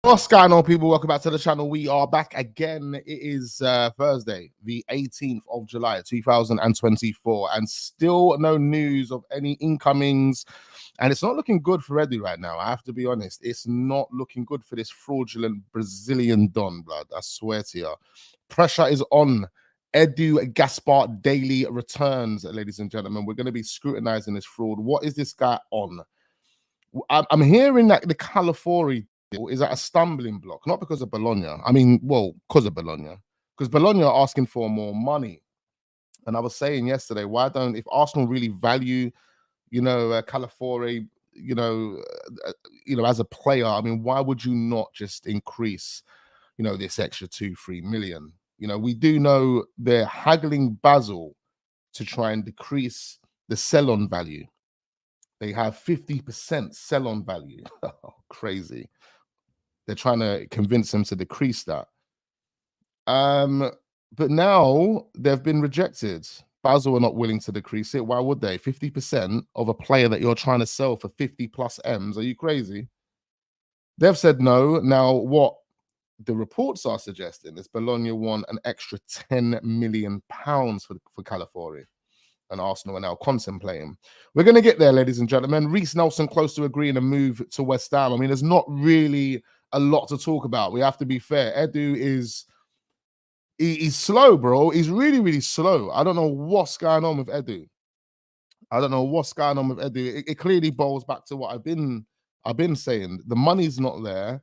What's going on, people? Welcome back to the channel. We are back again. It is Thursday, the 18th of July, 2024, and still no news of any incomings. And it's not looking good for Eddie right now. I have to be honest. It's not looking good for this fraudulent Brazilian Don, blood. I swear to you. Pressure is on. Edu Gaspar daily returns, ladies and gentlemen. We're going to be scrutinizing this fraud. What is this guy on? I'm hearing that the Calafiori deal is at a stumbling block, not because of Bologna. I mean, well, because of Bologna. Because Bologna are asking for more money. And I was saying yesterday, why don't, if Arsenal really value, Calafiori, as a player, I mean, why would you not just increase, this extra 2-3 million? We do know they're haggling Basel to try and decrease the sell-on value. They have 50% sell-on value. Crazy. They're trying to convince them to decrease that. But now they've been rejected. Basel are not willing to decrease it. Why would they? 50% of a player that you're trying to sell for 50 plus M's. Are you crazy? They've said no. Now, what the reports are suggesting is Bologna want an extra £10 million for Calafiori. And Arsenal are now contemplating. We're going to get there, ladies and gentlemen. Reiss Nelson close to agreeing to move to West Ham. I mean, there's not really a lot to talk about. We have to be fair. Edu he's slow, bro. He's really, really slow. I don't know what's going on with Edu. It clearly boils back to what I've been saying. The money's not there.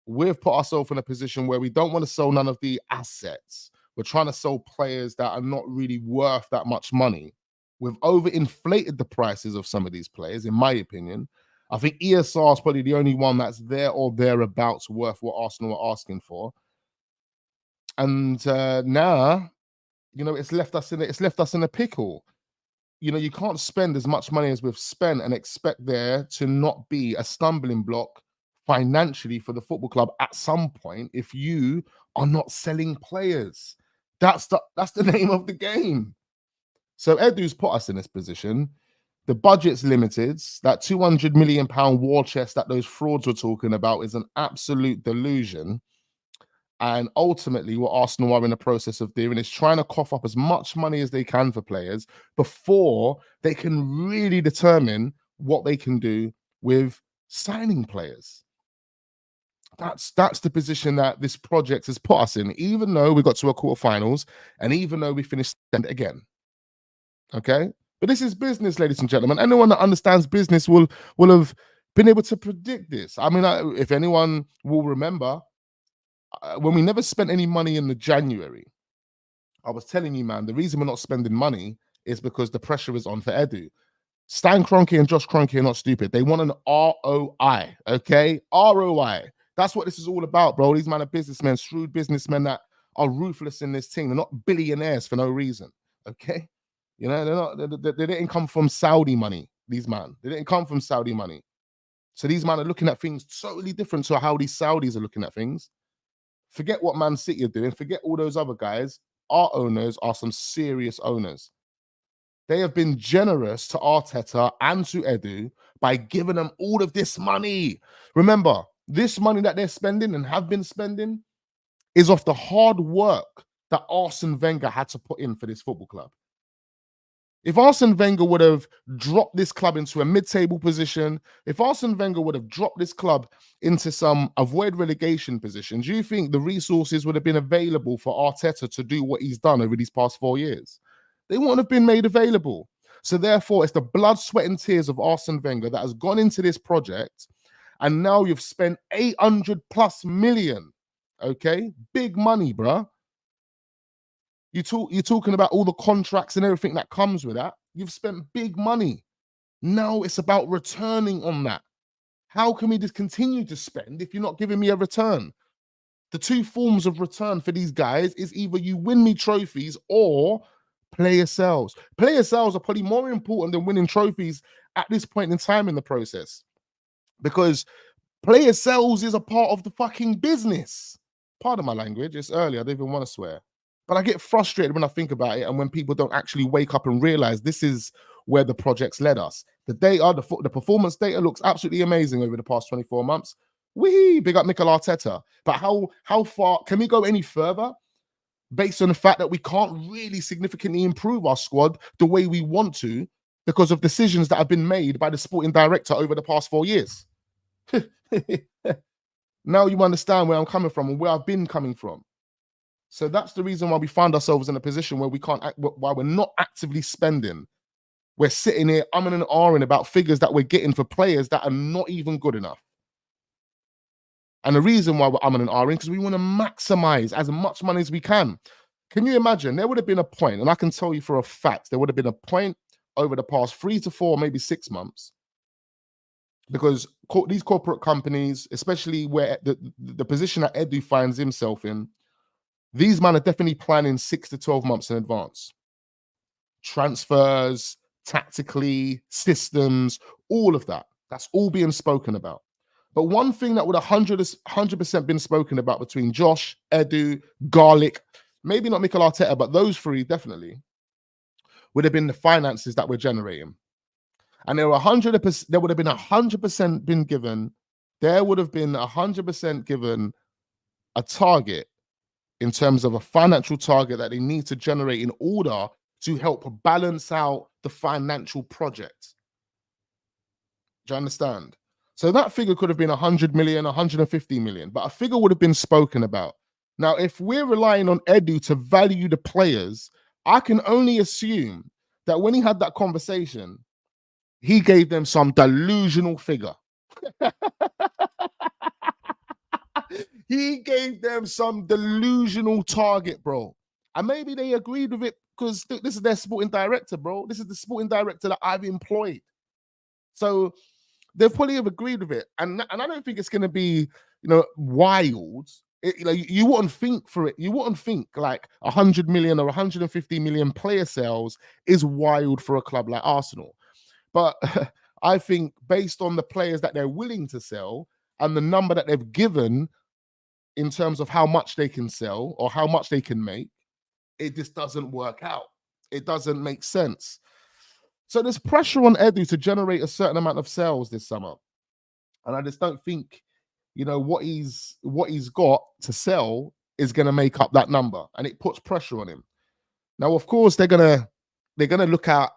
We've put ourselves in a position where we don't want to sell none of the assets. We're trying to sell players that are not really worth that much money. We've overinflated the prices of some of these players, in my opinion. I think ESR is probably the only one that's there or thereabouts worth what Arsenal are asking for. And now, it's left us in a pickle. You can't spend as much money as we've spent and expect there to not be a stumbling block financially for the football club at some point if you are not selling players. That's the name of the game. So Edu's put us in this position. The budget's limited. That £200 million war chest that those frauds were talking about is an absolute delusion. And ultimately, what Arsenal are in the process of doing is trying to cough up as much money as they can for players before they can really determine what they can do with signing players. That's the position that this project has put us in, even though we got to a quarterfinals and even though we finished again. Okay? But this is business, ladies and gentlemen. Anyone that understands business will have been able to predict this. I mean, if anyone will remember, when we never spent any money in the January, I was telling you, man, the reason we're not spending money is because the pressure is on for Edu. Stan Kroenke and Josh Kroenke are not stupid. They want an ROI, okay? ROI. That's what this is all about, bro. These men are businessmen, shrewd businessmen that are ruthless in this team. They're not billionaires for no reason, okay? They didn't come from Saudi money, these men. They didn't come from Saudi money. So these men are looking at things totally different to how these Saudis are looking at things. Forget what Man City are doing. Forget all those other guys. Our owners are some serious owners. They have been generous to Arteta and to Edu by giving them all of this money. Remember, this money that they're spending and have been spending is off the hard work that Arsene Wenger had to put in for this football club. If Arsene Wenger would have dropped this club into a mid-table position, if Arsene Wenger would have dropped this club into some avoid relegation positions, do you think the resources would have been available for Arteta to do what he's done over these past 4 years? They wouldn't have been made available. So therefore, it's the blood, sweat, and tears of Arsene Wenger that has gone into this project. And now you've spent 800+ million, okay? Big money, bruh. You're talking about all the contracts and everything that comes with that. You've spent big money. Now it's about returning on that. How can we just continue to spend if you're not giving me a return? The two forms of return for these guys is either you win me trophies or player sales. Player sales are probably more important than winning trophies at this point in time in the process. Because player sales is a part of the fucking business. Pardon my language. It's early. I don't even want to swear. But I get frustrated when I think about it and when people don't actually wake up and realize this is where the project's led us. The data, the performance data looks absolutely amazing over the past 24 months. Big up Mikel Arteta. But how far can we go any further based on the fact that we can't really significantly improve our squad the way we want to because of decisions that have been made by the sporting director over the past 4 years? Now you understand where I'm coming from and where I've been coming from. So that's the reason why we find ourselves in a position where we can't, why we're not actively spending. We're sitting here umming and ahhing about figures that we're getting for players that are not even good enough. And the reason why we're umming and ahhing because we want to maximize as much money as we can. Can you imagine? There would have been a point, and I can tell you for a fact, there would have been a point over the past 3 to 4, maybe 6 months, because these corporate companies, especially where the position that Edu finds himself in, these men are definitely planning 6 to 12 months in advance. Transfers, tactically, systems, all of that. That's all being spoken about. But one thing that would 100% been spoken about between Josh, Edu, Garlic, maybe not Mikel Arteta, but those three definitely, would have been the finances that we're generating. And there would have been 100% been given, there would have been 100% given a target in terms of a financial target that they need to generate in order to help balance out the financial project. Do you understand? So that figure could have been 100 million, 150 million, but a figure would have been spoken about. Now, if we're relying on Edu to value the players, I can only assume that when he had that conversation, he gave them some delusional figure. He gave them some delusional target, bro. And maybe they agreed with it because this is their sporting director, bro. This is the sporting director that I've employed. So they probably have agreed with it. And I don't think it's going to be, wild. You wouldn't think for it. You wouldn't think like 100 million or 150 million player sales is wild for a club like Arsenal. But I think based on the players that they're willing to sell and the number that they've given in terms of how much they can sell or how much they can make, it just doesn't work out. It doesn't make sense. So there's pressure on Edu to generate a certain amount of sales this summer. And I just don't think, what he's got to sell is going to make up that number. And it puts pressure on him. Now, of course, they're gonna look at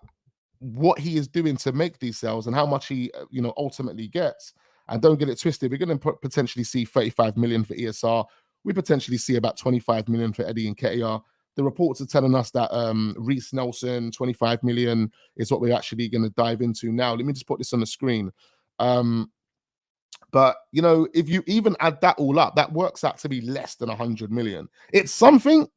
what he is doing to make these sales and how much he, ultimately gets. And don't get it twisted. We're going to potentially see 35 million for ESR. We potentially see about 25 million for Eddie and Nketiah. The reports are telling us that Reiss Nelson, 25 million is what we're actually going to dive into now. Let me just put this on the screen. But, if you even add that all up, that works out to be less than 100 million. It's something.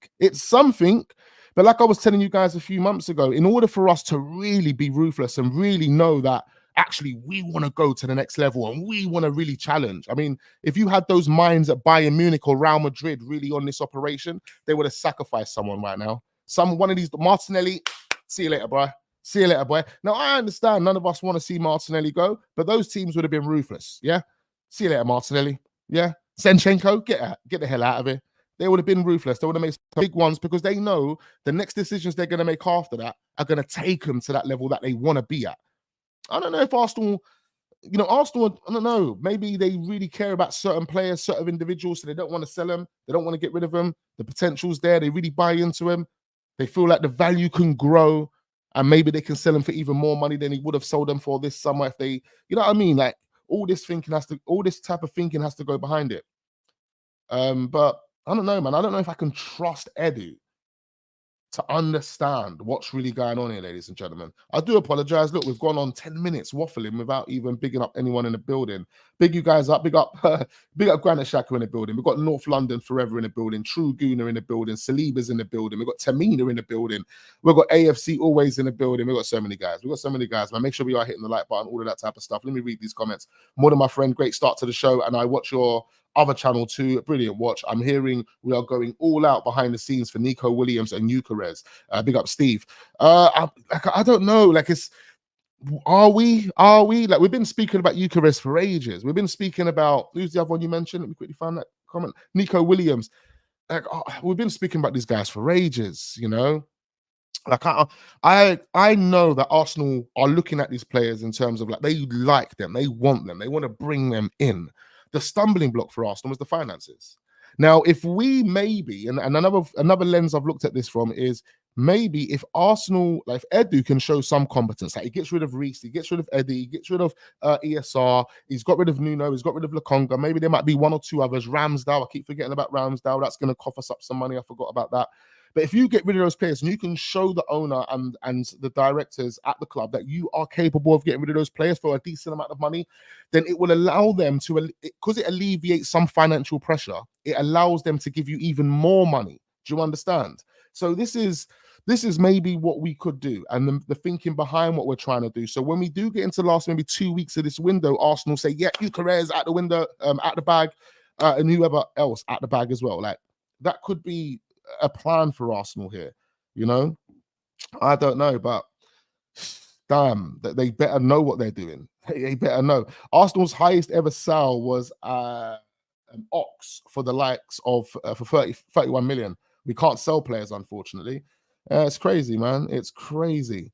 But like I was telling you guys a few months ago, in order for us to really be ruthless and really know that actually we want to go to the next level and we want to really challenge. I mean, if you had those minds at Bayern Munich or Real Madrid really on this operation, they would have sacrificed someone right now. One of these, Martinelli, see you later, boy. See you later, boy. Now, I understand none of us want to see Martinelli go, but those teams would have been ruthless, yeah? See you later, Martinelli, yeah? Zinchenko, get the hell out of here. They would have been ruthless. They would have made big ones because they know the next decisions they're going to make after that are going to take them to that level that they want to be at. I don't know if Arsenal, I don't know. Maybe they really care about certain players, certain individuals, so they don't want to sell them. They don't want to get rid of them. The potential's there. They really buy into them. They feel like the value can grow and maybe they can sell them for even more money than he would have sold them for this summer if they, you know what I mean? Like all this type of thinking has to go behind it. But I don't know, man. I don't know if I can trust Eddie to understand what's really going on here, ladies and gentlemen. I do apologize. Look, we've gone on 10 minutes waffling without even bigging up anyone in the building. Big you guys up. Big up Granite Xhaka in the building. We've got North London Forever in the building. True Gooner in the building. Saliba's in the building. We've got Tamina in the building. We've got AFC always in the building. We've got so many guys. Man. Make sure we are hitting the like button, all of that type of stuff. Let me read these comments. More than my friend, great start to the show. And I watch your other channel too, brilliant watch. I'm hearing we are going all out behind the scenes for Nico Williams and Keres. Big up Steve. I don't know, like are we like we've been speaking about Keres for ages. We've been speaking about, who's the other one you mentioned? Let me quickly find that comment. Nico Williams. Like we've been speaking about these guys for ages, Like I know that Arsenal are looking at these players in terms of like they like them, they want to bring them in. The stumbling block for Arsenal was the finances. Now, if we maybe, and another lens I've looked at this from is maybe if Arsenal, like if Edu can show some competence, like he gets rid of Reiss, he gets rid of Eddie, he gets rid of ESR, he's got rid of Nuno, he's got rid of Lokonga, maybe there might be one or two others. Ramsdale, I keep forgetting about Ramsdale, that's going to cough us up some money, I forgot about that. But if you get rid of those players and you can show the owner and the directors at the club that you are capable of getting rid of those players for a decent amount of money, then it will allow them to, because it alleviates some financial pressure, it allows them to give you even more money. Do you understand? So this is maybe what we could do, and the thinking behind what we're trying to do. So when we do get into the last maybe 2 weeks of this window, Arsenal say, yeah, keres out the window, at the bag, and whoever else at the bag as well. Like that could be a plan for Arsenal here, you know. I don't know, but damn, they better know what they're doing. They better know. Arsenal's highest ever sell was an Ox for the likes of for 31 million. We can't sell players, unfortunately. It's crazy, man. It's crazy.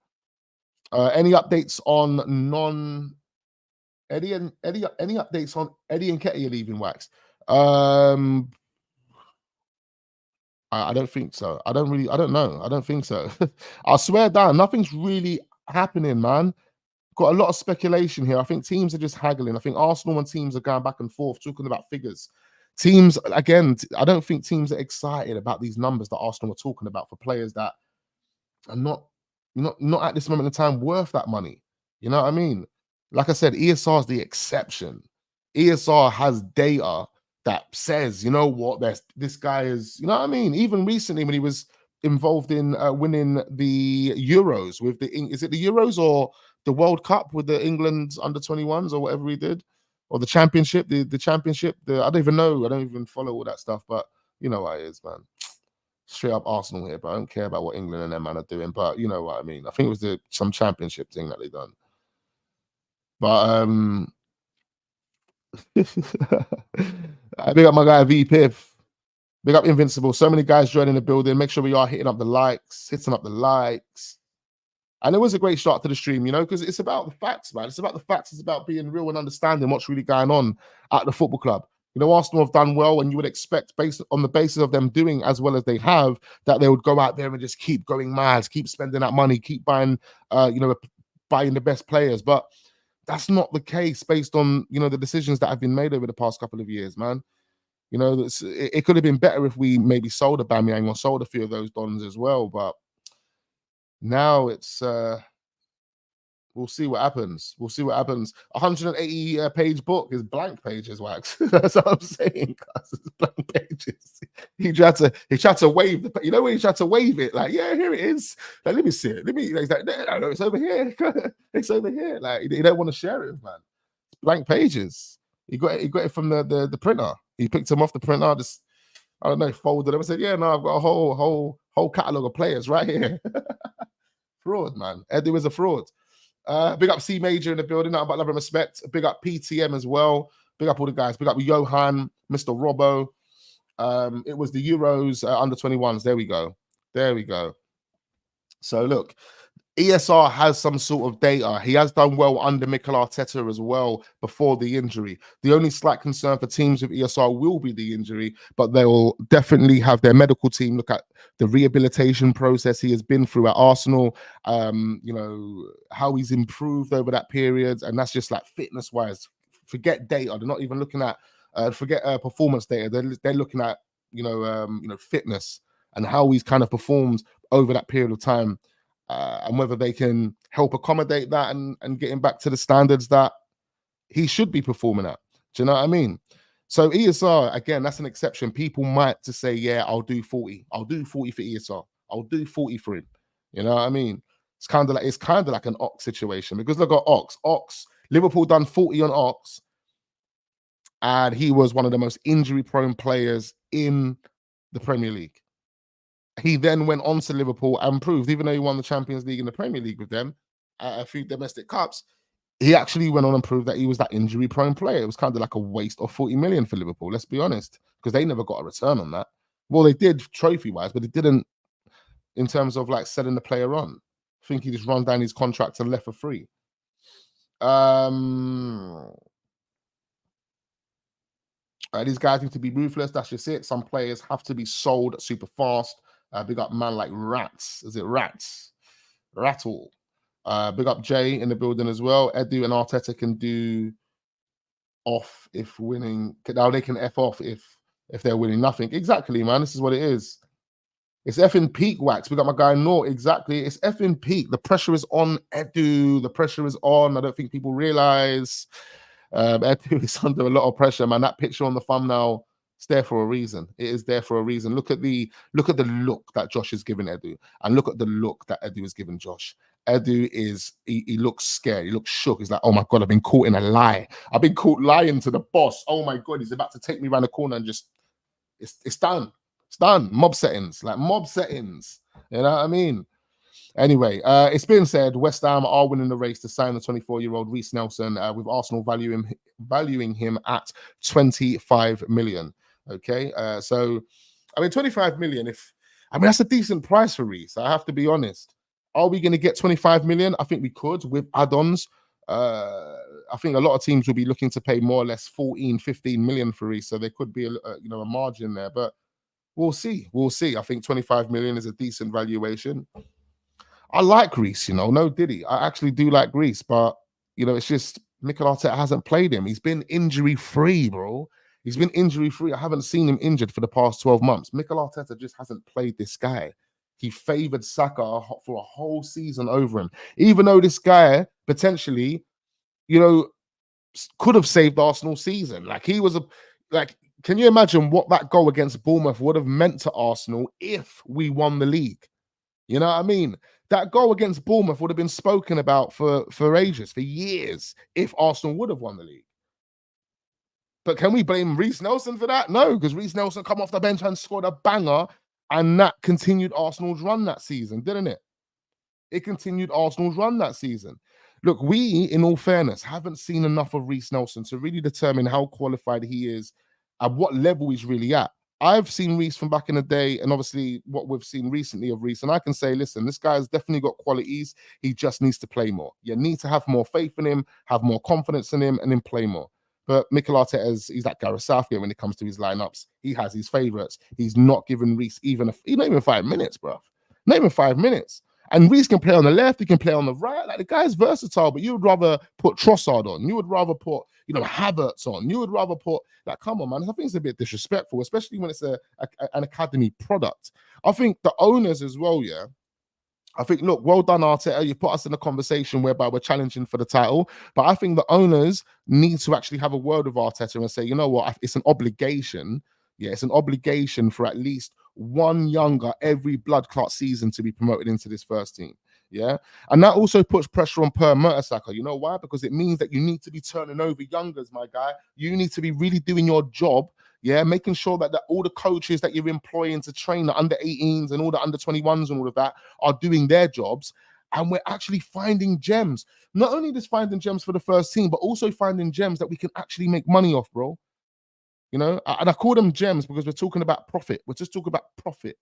Any updates on Eddie and Eddie? Any updates on Eddie and Ketty leaving Wax? I don't think so. I don't know. I don't think so. I swear down, nothing's really happening, man. Got a lot of speculation here. I think teams are just haggling. I think Arsenal and teams are going back and forth, talking about figures. Teams, again, I don't think teams are excited about these numbers that Arsenal are talking about for players that are not at this moment in time worth that money. You know what I mean? Like I said, ESR is the exception. ESR has data that says, you know what, this guy is, you know what I mean? Even recently when he was involved in winning the Euros with is it the Euros or the World Cup with the England under 21s or whatever he did, or the championship, the championship, I don't even know, I don't even follow all that stuff, but you know what it is, man. Straight up Arsenal here, but I don't care about what England and them man are doing, but you know what I mean. I think it was some championship thing that they done. But I big up my guy V Piff. Big up Invincible. So many guys joining the building. Make sure we are hitting up the likes. And it was a great start to the stream, you know, because it's about the facts, man. It's about the facts. It's about being real and understanding what's really going on at the football club. You know, Arsenal have done well, and you would expect, based on the basis of them doing as well as they have, that they would go out there and just keep going mad, keep spending that money, keep buying, buying the best players. But that's not the case based on, you know, the decisions that have been made over the past couple of years, man. You know, it could have been better if we maybe sold a Bamiyang or sold a few of those Dons as well. But now it's we'll see what happens. We'll see what happens. 180 page book is blank pages, Wax. That's what I'm saying. It's blank pages. He tried to wave the, you know, when he tried to wave it, like, yeah, here it is. Like, let me see it. He's like, no, it's over here. It's over here. Like, he don't want to share it, man. Blank pages. He got it from the printer. He picked them off the printer. Just, I don't know, folded them and said, yeah, no, I've got a whole catalog of players right here. Fraud, man. Eddie was a fraud. Big up C Major in the building, nothing but love and respect. Big up PTM as well. Big up all the guys. Big up Johan, Mr. Robbo. It was the Euros under 21s. There we go. So look, ESR has some sort of data. He has done well under Mikel Arteta as well before the injury. The only slight concern for teams with ESR will be the injury, but they will definitely have their medical team look at the rehabilitation process he has been through at Arsenal, you know, how he's improved over that period. And that's just like fitness-wise. Forget data. They're not even looking at, forget performance data. They're looking at, you know, fitness and how he's kind of performed over that period of time. And whether they can help accommodate that and get him back to the standards that he should be performing at. Do you know what I mean? So ESR, again, that's an exception. People might just say, yeah, I'll do 40. I'll do 40 for ESR. I'll do 40 for him. You know what I mean? It's kind of like an Ox situation, because look at Ox. Liverpool done 40 on Ox, and he was one of the most injury-prone players in the Premier League. He then went on to Liverpool and proved, even though he won the Champions League and the Premier League with them, a few domestic cups, he actually went on and proved that he was that injury-prone player. It was kind of like a waste of 40 million for Liverpool, let's be honest, because they never got a return on that. Well, they did trophy-wise, but it didn't in terms of like selling the player on. I think he just run down his contract and left for free. These guys need to be ruthless. That's just it. Some players have to be sold super fast. Big up man like Rats. Is it Rats? Rattle. Big up Jay in the building as well. Edu and Arteta can do off if winning. Now they can F off if they're winning nothing. Exactly, man. This is what it is. It's effing peak wax. We got my guy Nor. Exactly. It's effing peak. The pressure is on Edu. The pressure is on. I don't think people realize Edu is under a lot of pressure, man. That picture on the thumbnail, it's there for a reason. It is there for a reason. Look at the look that Josh is giving Edu, and look at the look that Edu is giving Josh. Edu is he looks scared. He looks shook. He's like, oh my god, I've been caught in a lie. I've been caught lying to the boss. Oh my god, he's about to take me around the corner and just it's done. It's done. Mob settings, like mob settings. You know what I mean? Anyway, it's been said West Ham are winning the race to sign the 24-year-old Reiss Nelson, with Arsenal valuing him at 25 million. Okay, so I mean 25 million. That's a decent price for Reiss. I have to be honest. Are we going to get 25 million? I think we could with add-ons. I think a lot of teams will be looking to pay more or less 14, 15 million for Reiss, so there could be a margin there, but we'll see. We'll see. I think 25 million is a decent valuation. I like Reiss, no diddy. I actually do like Reiss, but it's just Mikel Arteta hasn't played him. He's been injury-free, bro. He's been injury-free. I haven't seen him injured for the past 12 months. Mikel Arteta just hasn't played this guy. He favored Saka for a whole season over him, even though this guy potentially, could have saved Arsenal's season. Like he was can you imagine what that goal against Bournemouth would have meant to Arsenal if we won the league? You know what I mean? That goal against Bournemouth would have been spoken about for ages, for years, if Arsenal would have won the league. But can we blame Reiss Nelson for that? No, because Reiss Nelson come off the bench and scored a banger, and that continued Arsenal's run that season, didn't it? It continued Arsenal's run that season. Look, we, in all fairness, haven't seen enough of Reiss Nelson to really determine how qualified he is at what level he's really at. I've seen Reiss from back in the day, and obviously what we've seen recently of Reiss, and I can say, listen, this guy's definitely got qualities. He just needs to play more. You need to have more faith in him, have more confidence in him, and then play more. But Mikel Arteta, he's like Gareth Southgate when it comes to his lineups. He has his favourites. He's not giving Reiss not even 5 minutes, bro. Not even 5 minutes. And Reiss can play on the left, he can play on the right. Like the guy's versatile, but you would rather put Trossard on. You would rather put, Havertz on. You would rather put, come on, man. I think it's a bit disrespectful, especially when it's an academy product. I think the owners as well, yeah. I think, look, well done, Arteta. You put us in a conversation whereby we're challenging for the title. But I think the owners need to actually have a word with Arteta and say, you know what, it's an obligation. Yeah, it's an obligation for at least one younger every blood clot season to be promoted into this first team. Yeah. And that also puts pressure on Per Mertesacker. You know why? Because it means that you need to be turning over youngers, my guy. You need to be really doing your job. Yeah, making sure that all the coaches that you're employing to train the under 18s and all the under 21s and all of that are doing their jobs. And we're actually finding gems. Not only just finding gems for the first team, but also finding gems that we can actually make money off, bro. And I call them gems because we're talking about profit. We're just talking about profit.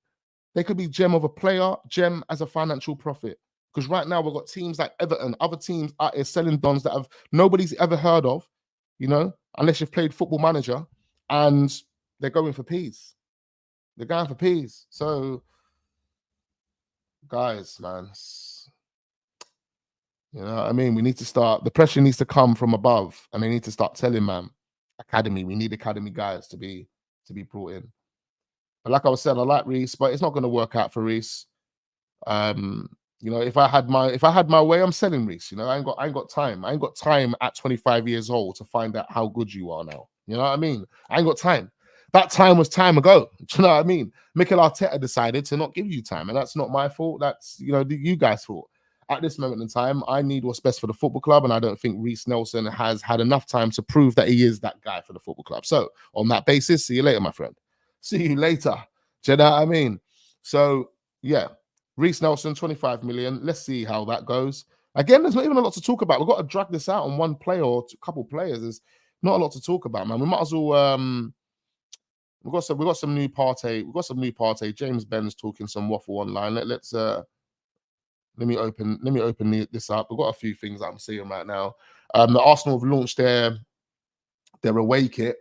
They could be gem of a player, gem as a financial profit. Because right now we've got teams like Everton, other teams out here selling dons that nobody's ever heard of, unless you've played Football Manager, and they're going for peas. They're going for peas. So, guys, man, you know what I mean? We need to start, the pressure needs to come from above, and they need to start telling, man, academy, we need academy guys to be brought in. But like I was saying, I like Reiss, but it's not going to work out for Reiss. If I had my way, I'm selling Reiss. I ain't got time. I ain't got time at 25 years old to find out how good you are now. You know what I mean? I ain't got time. That time was time ago. Do you know what I mean? Mikel Arteta decided to not give you time, and that's not my fault. That's you guys' fault. At this moment in time, I need what's best for the football club, and I don't think Reiss Nelson has had enough time to prove that he is that guy for the football club. So on that basis, see you later, my friend. See you later. Do you know what I mean? So yeah, Reiss Nelson, 25 million. Let's see how that goes. Again, there's not even a lot to talk about. We've got to drag this out on one player or a couple players. There's not a lot to talk about, man. We might as well. We've got some new Partey. We've got some new Partey. James Ben's talking some waffle online. Let's let me open this up. We've got a few things that I'm seeing right now. The Arsenal have launched their away kit.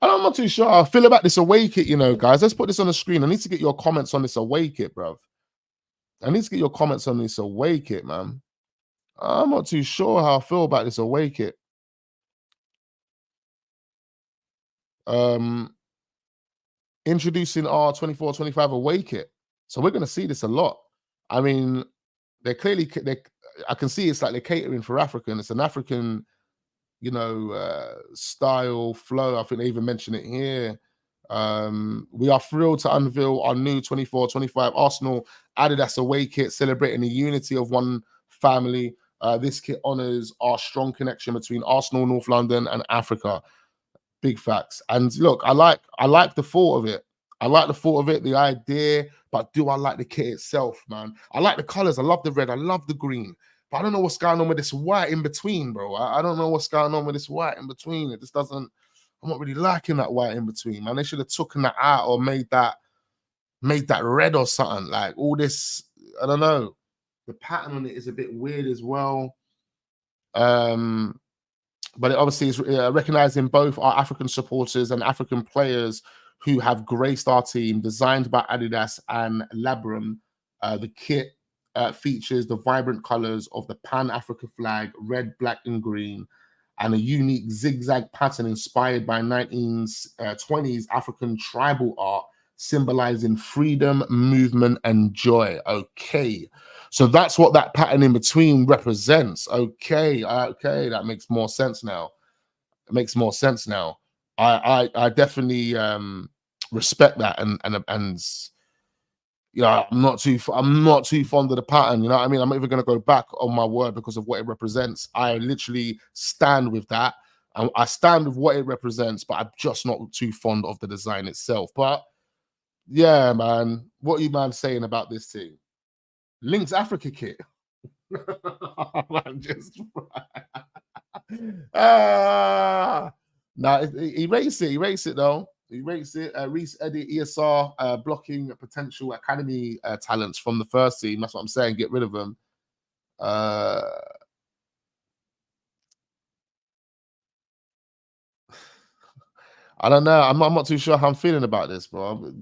I'm not too sure how I feel about this away kit, you know, guys. Let's put this on the screen. I need to get your comments on this away kit, bro. I need to get your comments on this away kit, man. I'm not too sure how I feel about this away kit. Introducing our 24-25 away kit. So we're going to see this a lot. I mean, they're clearly, I can see it's like they're catering for African. It's an African, you know, style, flow. I think they even mention it here. We are thrilled to unveil our new 24-25 Arsenal Adidas away kit, celebrating the unity of one family. This kit honors our strong connection between Arsenal, North London, and Africa. Big facts. And look, I like the thought of it. I like the thought of it, the idea, but do I like the kit itself, man? I like the colors. I love the red. I love the green. But I don't know what's going on with this white in between, bro. I don't know what's going on with this white in between. It just doesn't, I'm not really liking that white in between, man. They should have taken that out or made that red or something. Like all this, I don't know. The pattern on it is a bit weird as well. But it obviously is recognizing both our African supporters and African players who have graced our team, designed by Adidas and Labrum. The kit features the vibrant colors of the Pan-Africa flag, red, black, and green, and a unique zigzag pattern inspired by 1920s African tribal art, symbolizing freedom, movement, and joy. Okay. So that's what that pattern in between represents. Okay, okay, that makes more sense now. It makes more sense now. I definitely respect that, and yeah, I'm not too fond of the pattern. You know what I mean? I'm not even going to go back on my word because of what it represents. I literally stand with that. I stand with what it represents, but I'm just not too fond of the design itself. But yeah, man, what are you man saying about this team? Links Africa kit. I'm just he rates it though. He rates it. Reiss Edit ESR blocking potential academy talents from the first team. That's what I'm saying. Get rid of them. I don't know. I'm not too sure how I'm feeling about this, bro.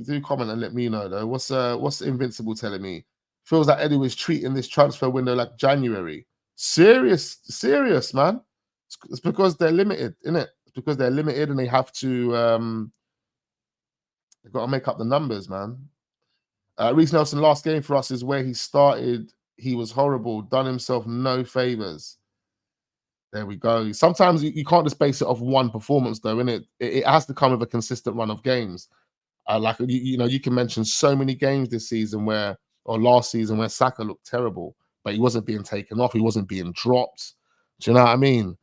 Do comment and let me know though. What's Invincible telling me? Feels like Eddie was treating this transfer window like January. Serious, man. It's because they're limited, isn't it? It's because they're limited and they have to they've got to make up the numbers, man. Reiss Nelson, last game for us is where he started. He was horrible, done himself no favors. There we go. Sometimes you can't just base it off one performance, though, innit? It has to come with a consistent run of games. Like you know, you can mention so many games this season or last season where Saka looked terrible, but he wasn't being taken off, he wasn't being dropped. Do you know what I mean?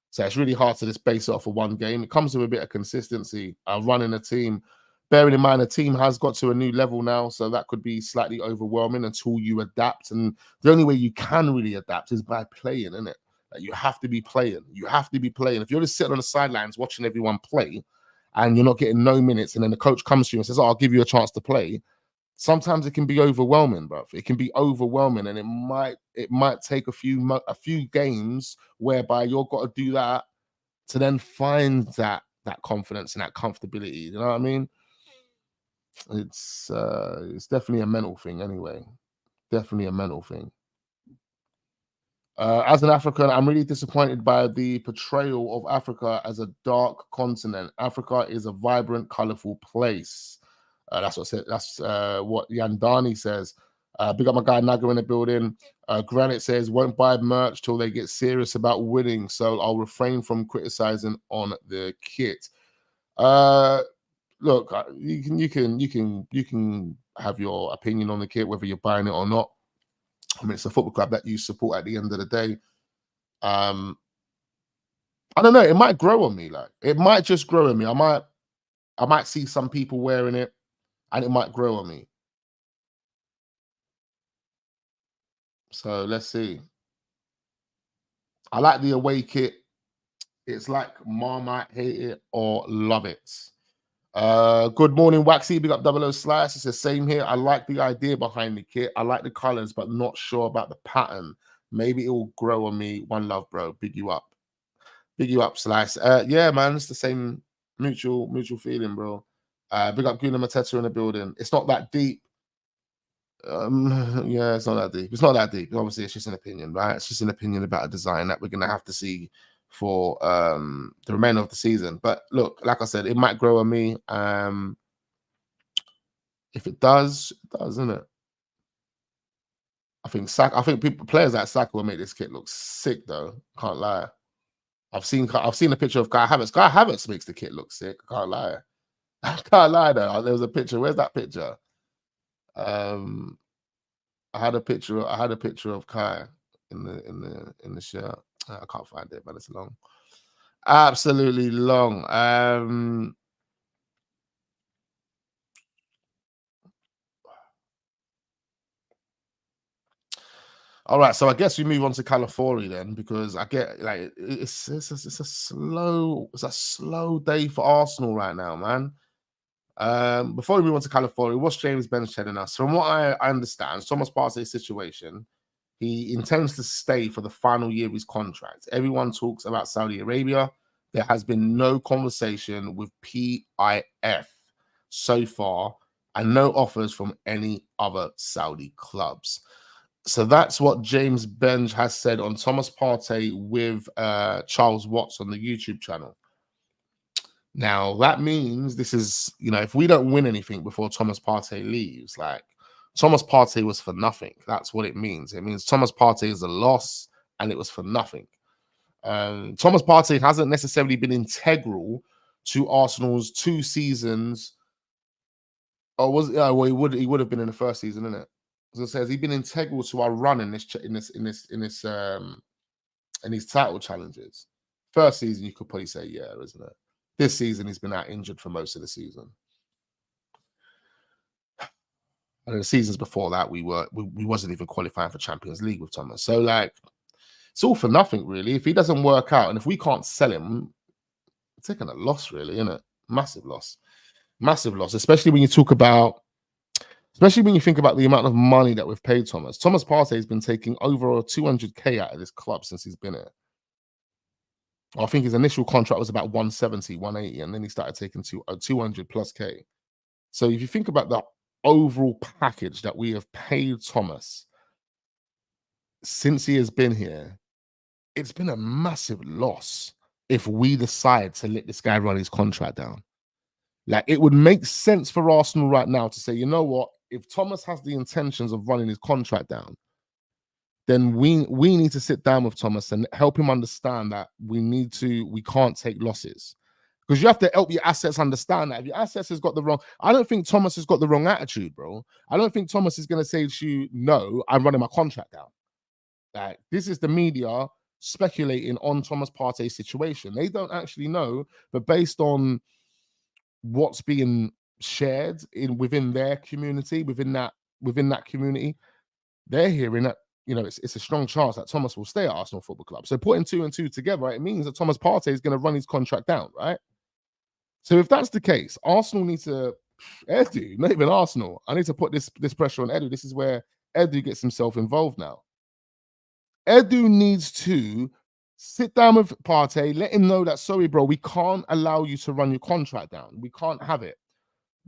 So it's really hard to just base it off of one game. It comes with a bit of consistency, running a team. Bearing in mind, the team has got to a new level now, so that could be slightly overwhelming until you adapt. And the only way you can really adapt is by playing, isn't it? Like you have to be playing. You have to be playing. If you're just sitting on the sidelines watching everyone play, and you're not getting no minutes, and then the coach comes to you and says, "Oh, I'll give you a chance to play." Sometimes it can be overwhelming, bro. It can be overwhelming, and it might take a few games whereby you've got to do that to then find that confidence and that comfortability. You know what I mean? It's definitely a mental thing, anyway. Definitely a mental thing. As an African, I'm really disappointed by the portrayal of Africa as a dark continent. Africa is a vibrant, colorful place. That's what Yandani says. Big up my guy Naga in the building. Granite says won't buy merch till they get serious about winning, so I'll refrain from criticizing on the kit. Look, you can have your opinion on the kit, whether you're buying it or not. I mean, it's a football club that you support at the end of the day. I don't know. It might grow on me. Like it might just grow on me. I might see some people wearing it, and it might grow on me. So let's see. I like the away kit. It's like Marmite, hate it or love it. Good morning, Waxy. Big up 00 Slice. It's the same here. I like the idea behind the kit. I like the colors, but not sure about the pattern. Maybe it will grow on me. One love, bro. Big you up. Big you up, Slice. Yeah, man, it's the same mutual feeling, bro. Big up Guna Mateta in the building. It's not that deep. Yeah, it's not that deep. It's not that deep. Obviously, it's just an opinion, right? It's just an opinion about a design that we're gonna have to see for the remainder of the season. But look, like I said, it might grow on me. If it does, it does, isn't it? I think players like Saka will make this kit look sick, though. Can't lie. I've seen a picture of Kai Havertz. Kai Havertz makes the kit look sick. I can't lie. I can't lie though. There was a picture. Where's that picture? Um, I had a picture. I had a picture of Kai in the shirt. I can't find it, but it's long. Absolutely long. All right, so I guess we move on to Calafiori then, because I get like it's a slow day for Arsenal right now, man. Before we move on to Calafiori, what's James Bench telling us? From what I understand, Thomas Partey's situation, he intends to stay for the final year of his contract. Everyone talks about Saudi Arabia. There has been no conversation with PIF so far, and no offers from any other Saudi clubs. So that's what James Bench has said on Thomas Partey with Charles Watts on the YouTube channel. Now, that means this is, if we don't win anything before Thomas Partey leaves, like Thomas Partey was for nothing. That's what it means. It means Thomas Partey is a loss and it was for nothing. Thomas Partey hasn't necessarily been integral to Arsenal's 2 seasons. Or was well, he would have been in the first season, isn't it? As I say, has he been integral to our run in these title challenges? First season, you could probably say, yeah, isn't it? This season, he's been out injured for most of the season. And the seasons before that, we wasn't even qualifying for Champions League with Thomas. So, like, it's all for nothing, really. If he doesn't work out, and if we can't sell him, it's taking a loss, really, isn't it? Massive loss. Massive loss, especially when you think about the amount of money that we've paid Thomas. Thomas Partey has been taking over 200k out of this club since he's been here. I think his initial contract was about 170, 180, and then he started taking 200 plus K. So if you think about the overall package that we have paid Thomas since he has been here, it's been a massive loss if we decide to let this guy run his contract down. Like, it would make sense for Arsenal right now to say, you know what, if Thomas has the intentions of running his contract down, then we need to sit down with Thomas and help him understand that we can't take losses. Because you have to help your assets understand that. If your assets has got the wrong, I don't think Thomas has got the wrong attitude, bro. I don't think Thomas is going to say to you, no, I'm running my contract down. Like, this is the media speculating on Thomas Partey's situation. They don't actually know, but based on what's being shared within their community, within that community, they're hearing that it's a strong chance that Thomas will stay at Arsenal Football Club. So putting 2 and 2 together, it means that Thomas Partey is going to run his contract down, right? So if that's the case, Arsenal need to Edu, not even Arsenal. I need to put this pressure on Edu. This is where Edu gets himself involved now. Edu needs to sit down with Partey, let him know that, sorry, bro, we can't allow you to run your contract down. We can't have it.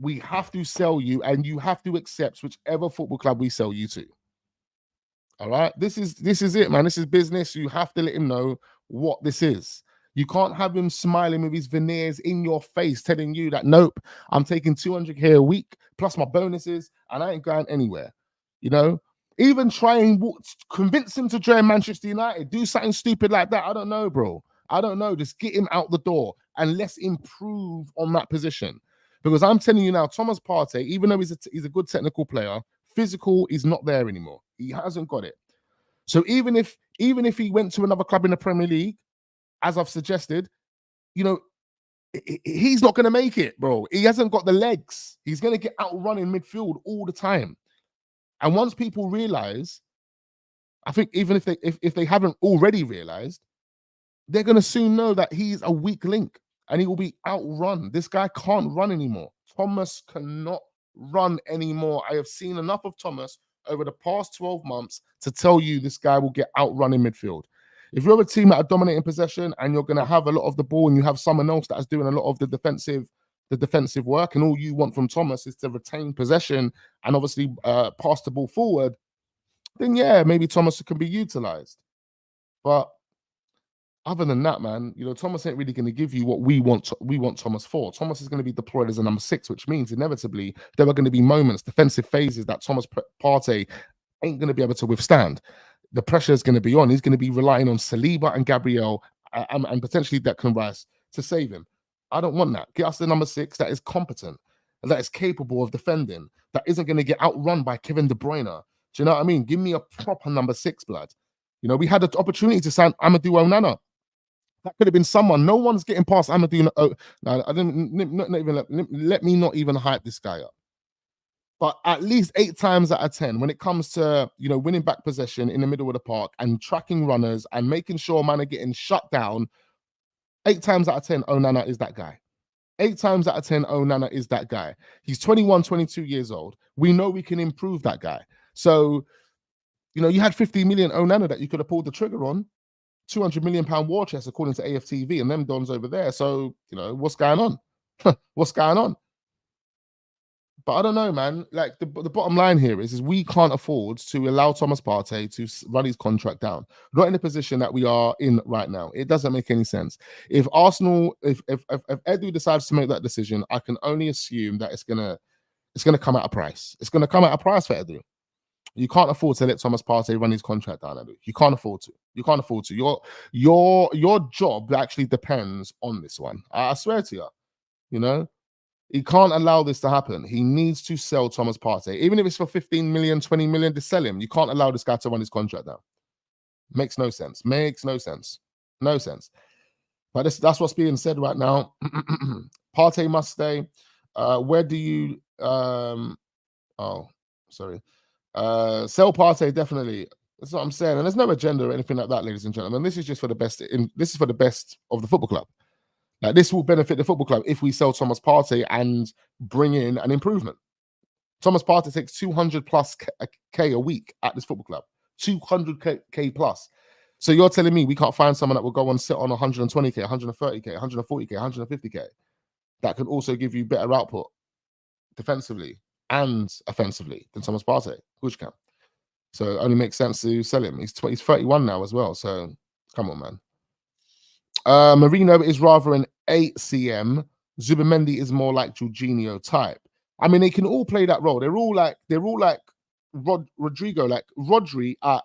We have to sell you, and you have to accept whichever football club we sell you to. All right, this is it, man. This is business. You have to let him know what this is. You can't have him smiling with his veneers in your face, telling you that, nope, I'm taking 200k a week plus my bonuses, and I ain't going anywhere. Even try and convince him to join Manchester United, do something stupid like that. I don't know, bro. I don't know. Just get him out the door and let's improve on that position. Because I'm telling you now, Thomas Partey, even though he's a good technical player, physical is not there anymore. He hasn't got it. So even if he went to another club in the Premier League, as I've suggested, he's not going to make it, bro. He hasn't got the legs. He's going to get outrun in midfield all the time. And once people realize, I think even if they haven't already realized, they're going to soon know that he's a weak link and he will be outrun. This guy can't run anymore. Thomas cannot run anymore. I have seen enough of Thomas over the past 12 months to tell you this guy will get outrun in midfield. If you're a team that are dominating possession and you're going to have a lot of the ball and you have someone else that is doing a lot of the defensive work, and all you want from Thomas is to retain possession and obviously pass the ball forward, then yeah, maybe Thomas can be utilized. But other than that, man, Thomas ain't really going to give you what we want Thomas for. Thomas is going to be deployed as a number 6, which means inevitably there are going to be moments, defensive phases that Thomas Partey ain't going to be able to withstand. The pressure is going to be on. He's going to be relying on Saliba and Gabriel and potentially Declan Rice to save him. I don't want that. Get us the number 6 that is competent, that is capable of defending, that isn't going to get outrun by Kevin De Bruyne. Do you know what I mean? Give me a proper number 6, blood. We had the opportunity to sign Amadou Onana. That could have been someone. No one's getting past Amadou. No, I didn't. Not even let me not even hype this guy up. But at least 8 times out of 10, when it comes to winning back possession in the middle of the park and tracking runners and making sure man are getting shut down, 8 times out of 10, Onana is that guy. 8 times out of 10, Onana is that guy. He's 21, 22 years old. We know we can improve that guy. So, you had 50 million Onana that you could have pulled the trigger on. 200 million pound war chest, according to AFTV, and them dons over there. So, what's going on? What's going on? But I don't know, man. Like the bottom line here is we can't afford to allow Thomas Partey to run his contract down. We're not in the position that we are in right now. It doesn't make any sense. If Arsenal, if Edu decides to make that decision, I can only assume that it's gonna come at a price. It's gonna come at a price for Edu. You can't afford to let Thomas Partey run his contract down, Edu. You can't afford to. You can't afford to. Your job actually depends on this one. I swear to you. He can't allow this to happen. He needs to sell Thomas Partey. Even if it's for 15 million, 20 million, to sell him. You can't allow this guy to run his contract down. Makes no sense. Makes no sense. No sense. But that's what's being said right now. Partey must stay. Where do you... sell Partey, definitely. That's what I'm saying. And there's no agenda or anything like that, ladies and gentlemen. This is just for the best. This is for the best of the football club. Like, this will benefit the football club if we sell Thomas Partey and bring in an improvement. Thomas Partey takes 200 plus K a week at this football club. 200K plus. So you're telling me we can't find someone that will go and sit on 120K, 130K, 140K, 150K that can also give you better output defensively and offensively than Thomas Partey, which can. So it only makes sense to sell him. He's 31 now as well. So come on, man. Marino is rather an 8 cm. Zubimendi is more like Jorginho type. I mean, they can all play that role. They're all like Rodrigo, like Rodri at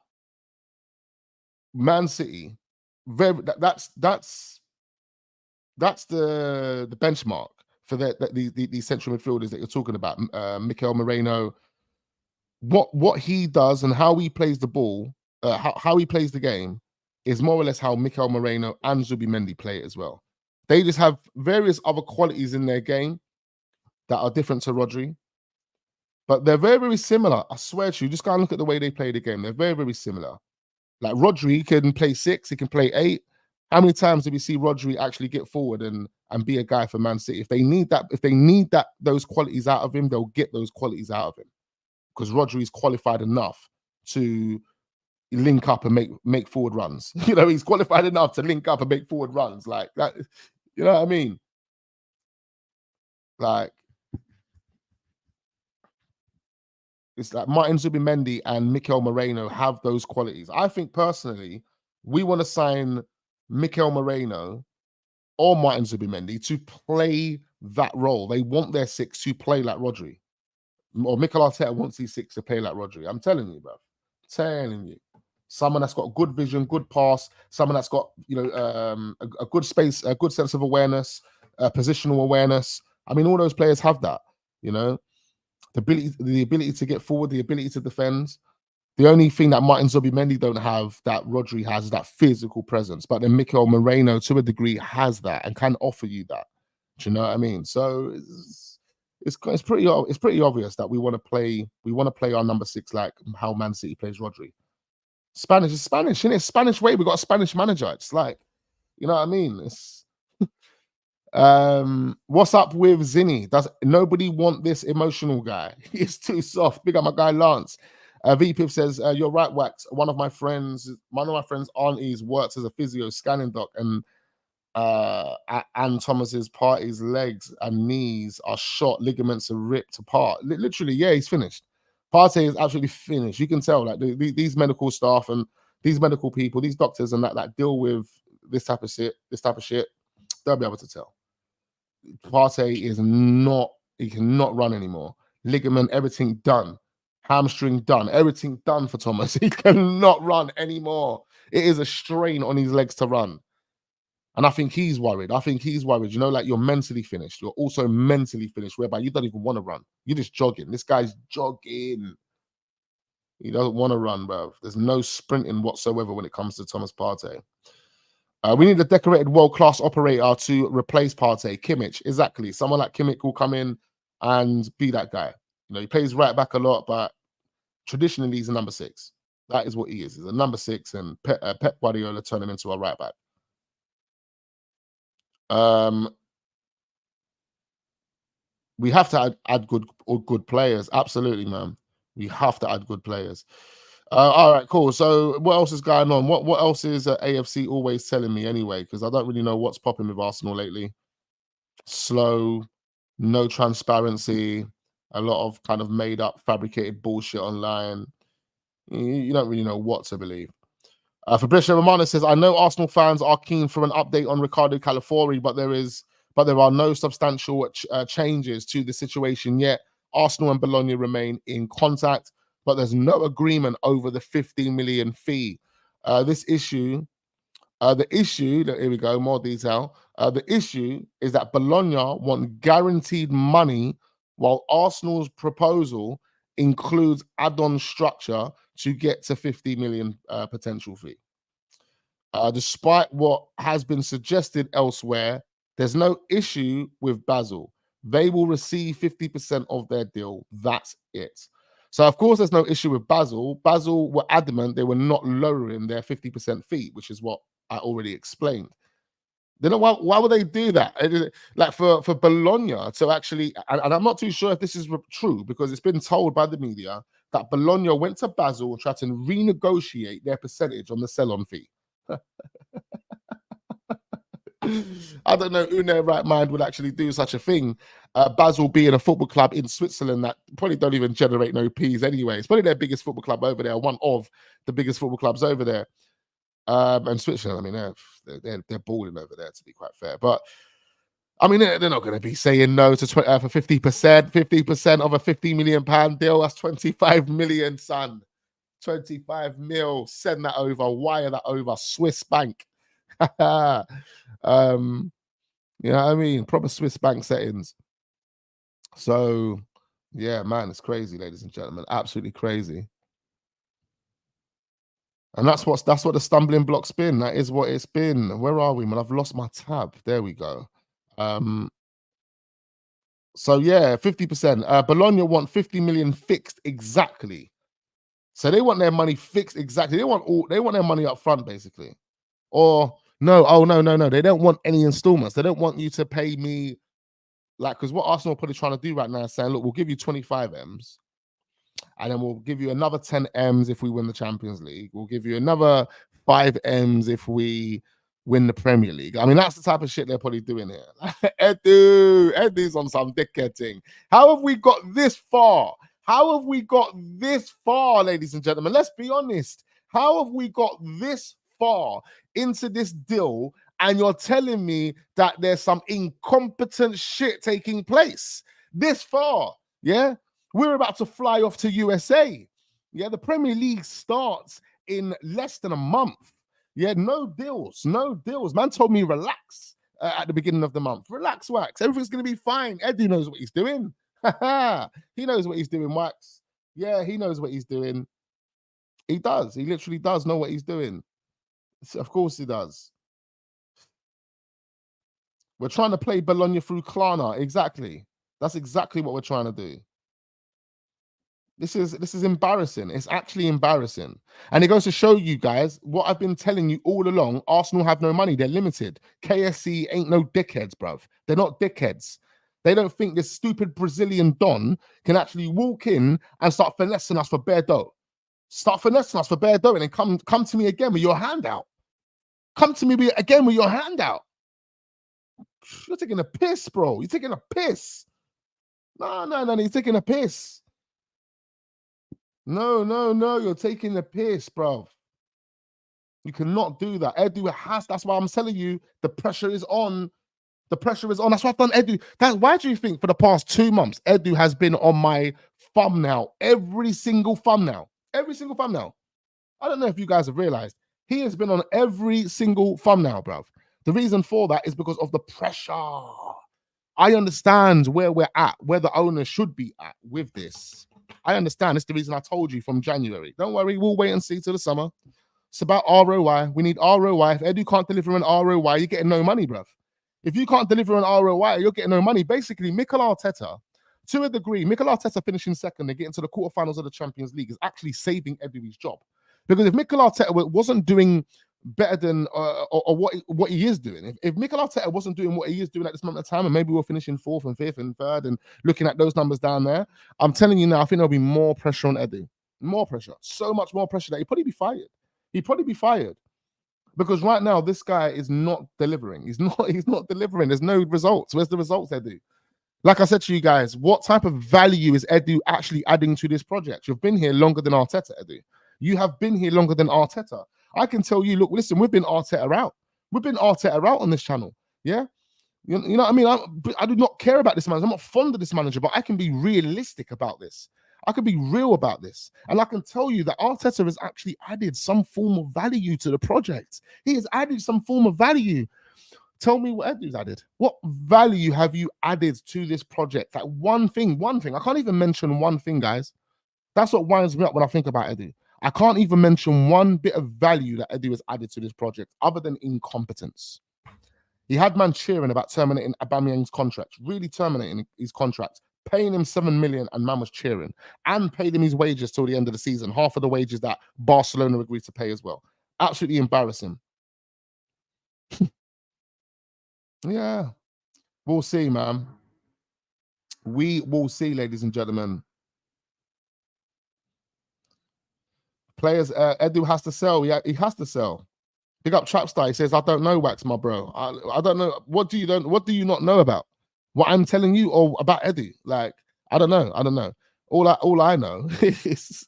Man City. That's the benchmark for the central midfielders that you're talking about. Mikel Moreno. What he does and how he plays the ball, how he plays the game, is more or less how Mikel Moreno and Zubimendi play it as well. They just have various other qualities in their game that are different to Rodri. But they're very, very similar. I swear to you, just go and look at the way they play the game. They're very, very similar. Like Rodri can play 6, he can play 8. How many times did we see Rodri actually get forward and be a guy for Man City? If they need those qualities out of him, they'll get those qualities out of him. Because Rodri is qualified enough to link up and make forward runs. He's qualified enough to link up and make forward runs like that. You know what I mean? Like, it's like Martin Zubimendi and Mikel Moreno have those qualities. I think personally, we want to sign Mikel Moreno or Martin Zubimendi to play that role. They want their 6 to play like Rodri. Or Mikel Arteta wants these 6 to play like Rodri. I'm telling you, bro. Telling you. Someone that's got good vision, good pass, someone that's got a good space, a good sense of awareness, positional awareness. I mean, all those players have that. The ability to get forward, the ability to defend. The only thing that Martin Zubimendi don't have that Rodri has is that physical presence. But then Mikel Moreno, to a degree, has that and can offer you that. Do you know what I mean? So it's pretty obvious that we want to play our number 6 like how Man City plays Rodri. Spanish is Spanish, isn't it? Spanish way. We got a Spanish manager. It's like, you know what I mean? It's what's up with Zinni? Does nobody want this emotional guy? He's too soft. Big up my guy Lance. VPIF says, you're right, Wax. One of my friends' aunties works as a physio scanning doc, and Thomas's Partey's legs and knees are shot, ligaments are ripped apart. Literally, yeah, he's finished. Partey is absolutely finished. You can tell, like these medical staff and these medical people, these doctors and that deal with this type of shit, they'll be able to tell. Partey is not, he cannot run anymore. Ligament, everything done. Hamstring done. Everything done for Thomas. He cannot run anymore. It is a strain on his legs to run. And I think he's worried. You know, like you're mentally finished. You're also mentally finished, whereby you don't even want to run. You're just jogging. This guy's jogging. He doesn't want to run, bro. There's no sprinting whatsoever when it comes to Thomas Partey. We need a decorated world-class operator to replace Partey. Kimmich, exactly. Someone like Kimmich will come in and be that guy. You know, he plays right back a lot, but traditionally he's a number 6. That is what he is. He's a number 6, and Pep Guardiola turned him into a right back. We have to add good players. Absolutely, man. We have to add good players. All right, cool. So what else is going on? What else is AFC always telling me anyway? Because I don't really know what's popping with Arsenal lately. Slow, no transparency, a lot of kind of made up, fabricated bullshit online. You don't really know what to believe. Fabricio Romano says, I know Arsenal fans are keen for an update on Riccardo Calafiori, but there are no substantial changes to the situation yet. Arsenal and Bologna remain in contact, but there's no agreement over the 15 million fee. Here we go, more detail. The issue is that Bologna want guaranteed money, while Arsenal's proposal includes add-on structure to get to 50 million potential fee. Despite what has been suggested elsewhere, there's no issue with Basel. They will receive 50% of their deal. That's it. So, of course, there's no issue with Basel. Basel were adamant they were not lowering their 50% fee, which is what I already explained. They know why would they do that? Like for Bologna to actually, and I'm not too sure if this is true, because it's been told by the media that Bologna went to Basel and tried to renegotiate their percentage on the sell-on fee. I don't know who in their right mind would actually do such a thing. Basel being a football club in Switzerland that probably don't even generate no P's anyway. It's probably their biggest football club over there, one of the biggest football clubs over there. And Switzerland, I mean, they're balling over there, to be quite fair. But I mean, they're not going to be saying no to for 50%. 50% of a £50 million deal. That's 25 million, son. 25 mil. Send that over. Wire that over. Swiss bank. You know what I mean? Proper Swiss bank settings. So, yeah, man, it's crazy, ladies and gentlemen. Absolutely crazy. And that's what the stumbling block's been. That is what it's been. Where are we, man? I've lost my tab. There we go. So yeah, 50%. Bologna want 50 million fixed exactly. So they want their money fixed exactly. They want their money up front, basically. Or no, no. They don't want any installments. They don't want you to pay me, like, because what Arsenal are probably trying to do right now is saying, look, we'll give you 25 M's. And then we'll give you another 10 M's if we win the Champions League. We'll give you another 5 M's if we win the Premier League. I mean, that's the type of shit they're probably doing here. Edu's on some dickhead thing. How have we got this far? How have we got this far, ladies and gentlemen? Let's be honest. How have we got this far into this deal, and you're telling me that there's some incompetent shit taking place this far? Yeah? We're about to fly off to USA. Yeah, the Premier League starts in less than a month. Yeah, no deals. Man told me relax at the beginning of the month. Relax, Wax. Everything's going to be fine. Eddie knows what he's doing. He knows what he's doing, Wax. Yeah, he knows what he's doing. He does. He literally does know what he's doing. Of course he does. We're trying to play Bologna through Klarna. Exactly. That's exactly what we're trying to do. This is embarrassing. It's actually embarrassing. And it goes to show you guys what I've been telling you all along. Arsenal have no money. They're limited. KSC ain't no dickheads, bruv. They're not dickheads. They don't think this stupid Brazilian Don can actually walk in and start finessing us for bare dough. Start finessing us for bare doing and come to me again with your hand out. Come to me again with your hand out. You're taking a piss, bro. You're taking a piss. No, you're taking a piss. No, you're taking a piss, bro. You cannot do that. Edu has, that's why I'm telling you, the pressure is on. The pressure is on. That's why I've done Edu. Why do you think for the past 2 months, Edu has been on my thumbnail? Every single thumbnail. Every single thumbnail. I don't know if you guys have realized. He has been on every single thumbnail, bruv. The reason for that is because of the pressure. I understand where we're at, where the owner should be at with this. I understand. It's the reason I told you from January. Don't worry, we'll wait and see till the summer. It's about ROI. We need ROI. If Edu can't deliver an ROI, you're getting no money, bruv. If you can't deliver an ROI, you're getting no money. Basically, Mikel Arteta, to a degree, Mikel Arteta finishing second and getting to the quarterfinals of the Champions League is actually saving Edu's job. Because if Mikel Arteta wasn't doing better than or what he is doing, if Mikel Arteta wasn't doing what he is doing at this moment of time, and maybe we're finishing 4th and 5th and 3rd and looking at those numbers down there, I'm telling you now, I think there'll be more pressure on Edu. More pressure. So much more pressure that he'd probably be fired. He'd probably be fired. Because right now, this guy is not delivering. He's not delivering. There's no results. Where's the results, Edu? Like I said to you guys, what type of value is Edu actually adding to this project? You've been here longer than Arteta, Edu. You have been here longer than Arteta. I can tell you, look, listen, we've been Arteta out. We've been Arteta out on this channel. Yeah? You know what I mean? I do not care about this manager. I'm not fond of this manager, but I can be realistic about this. I can be real about this. And I can tell you that Arteta has actually added some form of value to the project. He has added some form of value. Tell me what Edu's added. What value have you added to this project? Like one thing. I can't even mention one thing, guys. That's what winds me up when I think about Edu. I can't even mention one bit of value that Edu has added to this project other than incompetence. He had man cheering about terminating Aubameyang's contract, really terminating his contract, paying him 7 million, and man was cheering, and paid him his wages till the end of the season, half of the wages that Barcelona agreed to pay as well. Absolutely embarrassing. Yeah, we'll see, man. We will see, ladies and gentlemen. Players, Edu has to sell. Yeah, he has to sell. Big up Trapstar. He says, "I don't know, Wax, my bro. I don't know. What do you not know about what I'm telling you or about Edu? Like, I don't know. All I know is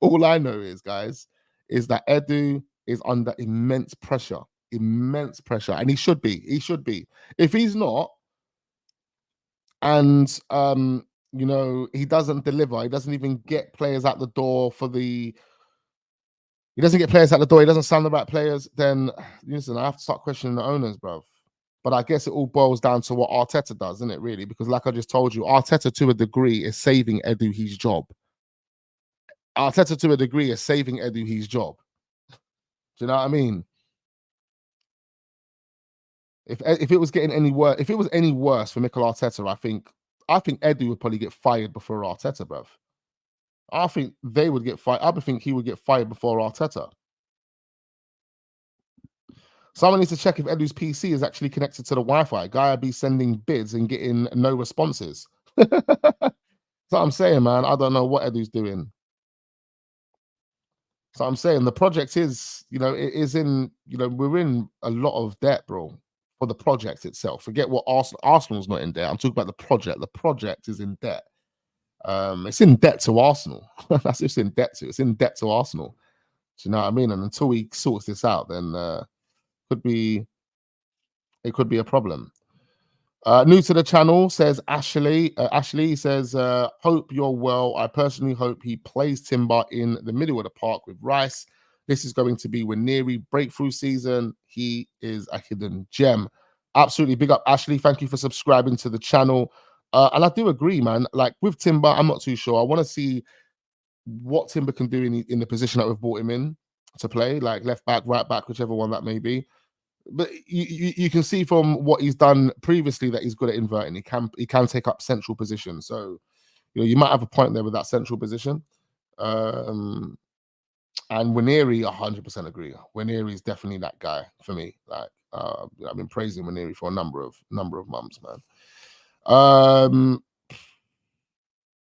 all I know is, guys, is that Edu is under immense pressure, and he should be. If he's not, and you know, he doesn't deliver. He doesn't even get players out the door for the. He doesn't get players out the door. He doesn't sign the right players. Then listen, I have to start questioning the owners, bro. But I guess it all boils down to what Arteta does, isn't it? Really, because like I just told you, Arteta to a degree is saving Edu his job. Arteta to a degree is saving Edu his job. Do you know what I mean? If it was getting any worse, if it was any worse for Mikel Arteta, I think Edu would probably get fired before Arteta, bruv. I think they would get fired. I would think he would get fired before Arteta. Someone needs to check if Edu's PC is actually connected to the Wi-Fi. Guy would be sending bids and getting no responses. That's what I'm saying, man. I don't know what Edu's doing. So I'm saying the project is, you know, it is in, you know, we're in a lot of debt, bro, for the project itself. Forget what Arsenal's not in debt. I'm talking about the project. The project is in debt. It's in debt to Arsenal. That's what it's in debt to. It's in debt to Arsenal. Do you know what I mean? And until he sorts this out, then it could be a problem. New to the channel, says Ashley. Ashley says, hope you're well. I personally hope he plays Timber in the middle of the park with Reiss. This is going to be Ranieri breakthrough season. He is a hidden gem. Absolutely. Big up, Ashley. Thank you for subscribing to the channel. And I do agree, man. Like with Timber, I'm not too sure. I want to see what Timber can do in the position that we've brought him in to play, like left back, right back, whichever one that may be. But you can see from what he's done previously that he's good at inverting. He can take up central position. So, you know, you might have a point there with that central position. And Ranieri, 100% agree. Ranieri is definitely that guy for me. Like I've been praising Ranieri for a number of months, man.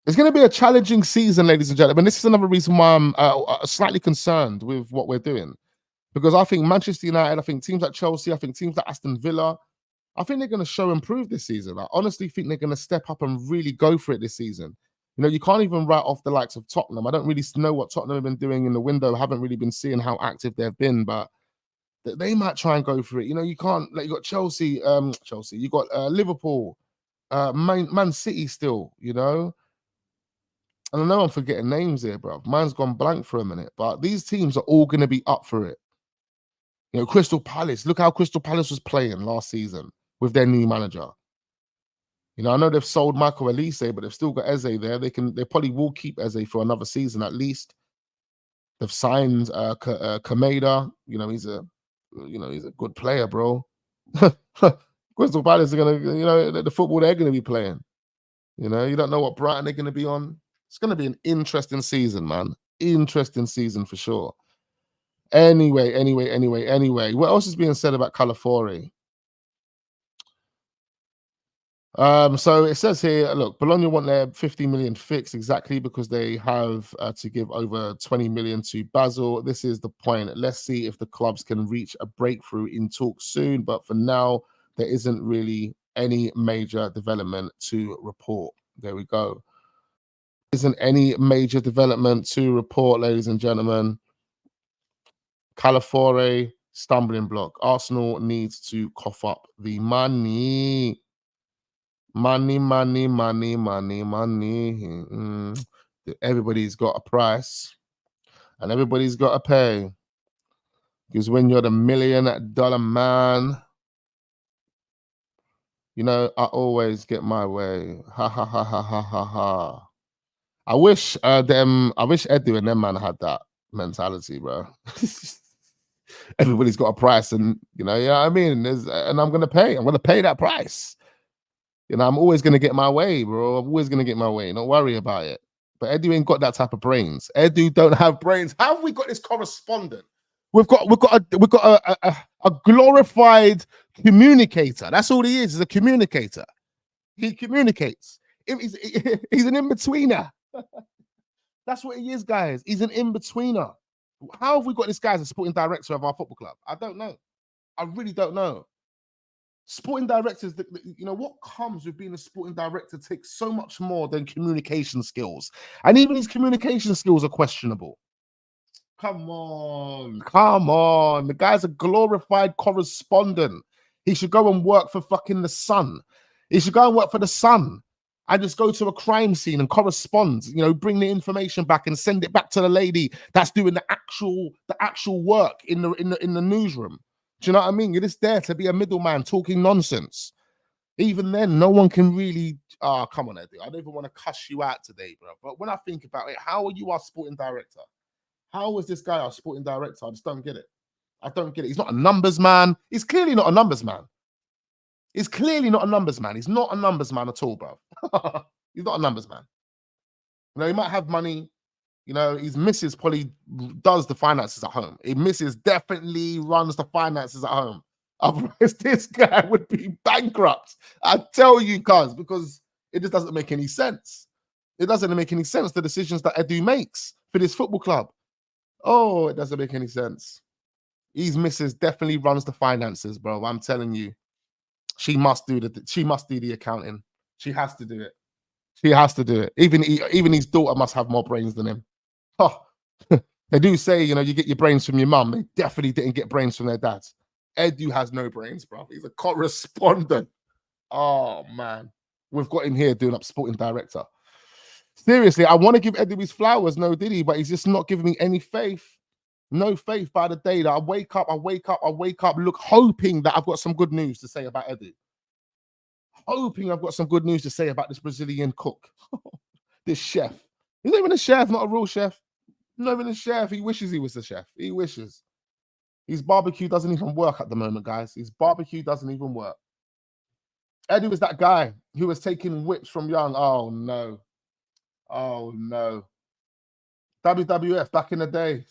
It's going to be a challenging season, ladies and gentlemen. This is another reason why I'm slightly concerned with what we're doing. Because I think Manchester United, I think teams like Chelsea, I think teams like Aston Villa, I think they're going to show improve this season. I honestly think they're going to step up and really go for it this season. You know, you can't even write off the likes of Tottenham. I don't really know what Tottenham have been doing in the window. I haven't really been seeing how active they've been, but they might try and go for it. You know, you can't, like, you got Chelsea, you got Liverpool, Man City still, you know. And I know I'm forgetting names here, bro. Mine's gone blank for a minute, but these teams are all going to be up for it. You know, Crystal Palace. Look how Crystal Palace was playing last season with their new manager. You know, I know they've sold Michael Elise, but they've still got Eze there. They probably will keep Eze for another season at least. They've signed Kameda. You know, he's a good player, bro. Crystal Palace are gonna, you know, the football they're gonna be playing. You know, you don't know what Brighton they're gonna be on. It's gonna be an interesting season, man. Interesting season for sure. Anyway. What else is being said about Calafiori? So it says here, look, Bologna want their 50 million fixed exactly because they have to give over 20 million to Basel. This is the point. Let's see if the clubs can reach a breakthrough in talks soon. But for now, there isn't really any major development to report. There we go. Isn't any major development to report, ladies and gentlemen. Calafiori, stumbling block. Arsenal needs to cough up the money. Money. Everybody's got a price and everybody's got to pay. Because when you're the $1 million man, you know, I always get my way. Ha ha ha ha ha ha ha. I wish Edu and them man had that mentality, bro. Everybody's got a price, and you know what I mean? And I'm gonna pay that price. You know, I'm always going to get my way, bro. I'm always going to get my way. Don't worry about it. But Edu ain't got that type of brains. Edu don't have brains. How have we got this correspondent? We've got a glorified communicator. That's all he is a communicator. He communicates. He's an in-betweener. That's what he is, guys. He's an in-betweener. How have we got this guy as a sporting director of our football club? I don't know. I really don't know. Sporting directors, you know, what comes with being a sporting director takes so much more than communication skills. And even his communication skills are questionable. Come on. The guy's a glorified correspondent. He should go and work for fucking the Sun. He should go and work for the Sun and just go to a crime scene and correspond, you know, bring the information back and send it back to the lady that's doing the actual work in the newsroom. Do you know what I mean? You're just there to be a middleman talking nonsense. Even then, no one can really. Come on, Eddie. I don't even want to cuss you out today, bro. But when I think about it, how are you our sporting director? How is this guy our sporting director? I just don't get it. I don't get it. He's not a numbers man. He's clearly not a numbers man. He's clearly not a numbers man. He's not a numbers man at all, bro. He's not a numbers man. You know, he might have money. You know, his missus probably does the finances at home. His missus definitely runs the finances at home. Otherwise, this guy would be bankrupt. I tell you, cuz, because it just doesn't make any sense. It doesn't make any sense, the decisions that Edu makes for this football club. Oh, it doesn't make any sense. His missus definitely runs the finances, bro. I'm telling you. She must do the accounting. She has to do it. She has to do it. Even his daughter must have more brains than him. Oh, they do say, you know, you get your brains from your mum. They definitely didn't get brains from their dads. Edu has no brains, bro. He's a correspondent. Oh, man. We've got him here doing up sporting director. Seriously, I want to give Edu his flowers, no diddy, but he's just not giving me any faith. No faith by the day that I wake up, look, hoping that I've got some good news to say about Edu. Hoping I've got some good news to say about this Brazilian cook. This chef. He's not even a chef, not a real chef. Not even a chef. He wishes he was the chef. He wishes. His barbecue doesn't even work at the moment, guys. His barbecue doesn't even work. Eddie was that guy who was taking whips from young. Oh, no. Oh, no. WWF back in the day.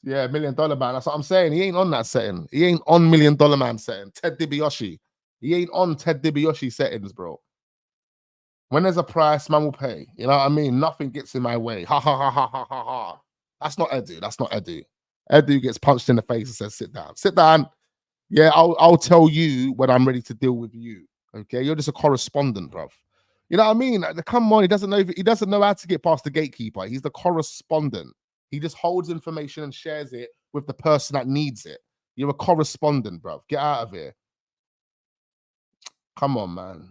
Yeah, $1 Million Man. That's what I'm saying. He ain't on that setting. He ain't on $1 Million Man setting. Ted DiBiase. He ain't on Ted DiBiase settings, bro. When there's a price, man will pay. You know what I mean? Nothing gets in my way. Ha ha ha ha ha ha ha. That's not Edu. That's not Edu. Edu gets punched in the face and says, "Sit down. Sit down. Yeah, I'll tell you when I'm ready to deal with you. Okay, you're just a correspondent, bruv. You know what I mean? Like, come on, he doesn't know how to get past the gatekeeper. He's the correspondent. He just holds information and shares it with the person that needs it. You're a correspondent, bruv. Get out of here. Come on, man.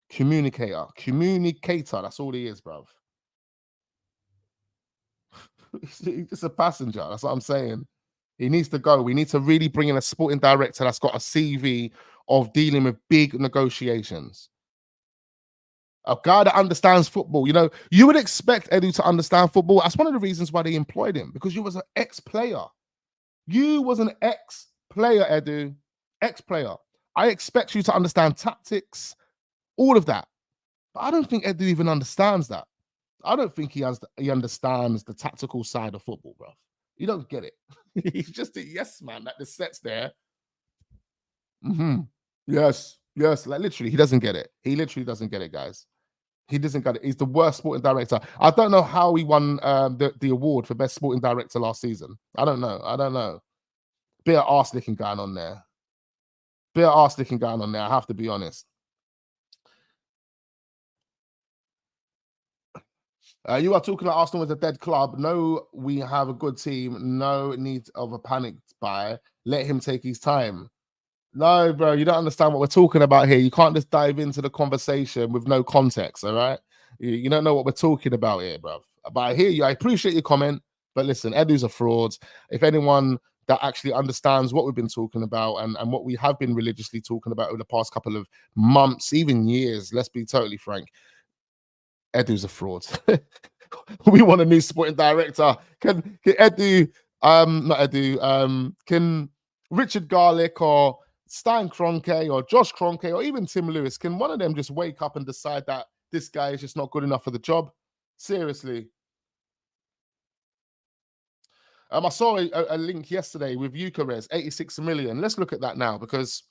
Communicator. That's all he is, bruv. He's just a passenger. That's what I'm saying. He needs to go. We need to really bring in a sporting director that's got a CV of dealing with big negotiations. A guy that understands football. You know, you would expect Edu to understand football. That's one of the reasons why they employed him, because you was an ex-player. You was an ex-player, Edu. Ex-player. I expect you to understand tactics, all of that. But I don't think Edu even understands that. I don't think he understands the tactical side of football, bro. You don't get it. He's just a yes man that just sits there. Yes. Like literally, he doesn't get it. He literally doesn't get it, guys. He doesn't get it. He's the worst sporting director. I don't know how he won the award for best sporting director last season. I don't know. Bit of arse licking going on there. I have to be honest. You are talking like Arsenal was a dead club. No, we have a good team. No need of a panic buy. Let him take his time. No, bro, you don't understand what we're talking about here. You can't just dive into the conversation with no context, all right? You don't know what we're talking about here, bro. But I hear you. I appreciate your comment. But listen, Edu's a fraud. If anyone that actually understands what we've been talking about and what we have been religiously talking about over the past couple of months, even years, let's be totally frank, Edu's a fraud. We want a new sporting director. Can Edu, not Edu, can Richard Garlick or Stan Kroenke or Josh Kroenke or even Tim Lewis, can one of them just wake up and decide that this guy is just not good enough for the job? Seriously. I saw a link yesterday with Keres, 86 million. Let's look at that now because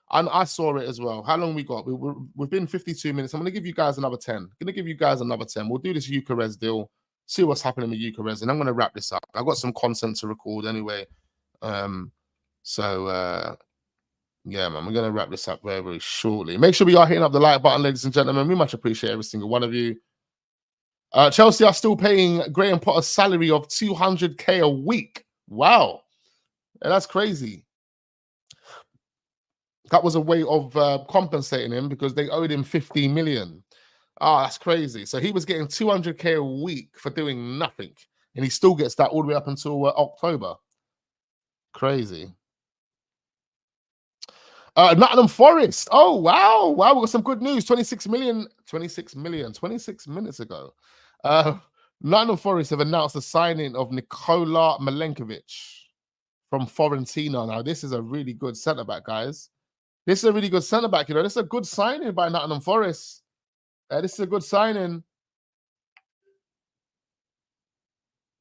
I saw it as well. How long we got? We've been 52 minutes. I'm going to give you guys another 10. We'll do this Keres deal, see what's happening with Keres, and I'm going to wrap this up. I've got some content to record anyway. Yeah, man, we're going to wrap this up very, very shortly. Make sure we are hitting up the like button, ladies and gentlemen. We much appreciate every single one of you. Chelsea are still paying Graham Potter's salary of 200k a week. Wow. Yeah, that's crazy. That was a way of compensating him because they owed him 15 million. That's crazy. So he was getting 200k a week for doing nothing. And he still gets that all the way up until October. Crazy. Nottingham Forest. Oh, wow. We got some good news. 26 minutes ago. Nottingham Forest have announced the signing of Nikola Milenković from Fiorentina. Now, this is a really good centre-back, guys. This is a really good centre-back. You know, this is a good signing by Nottingham Forest. This is a good signing.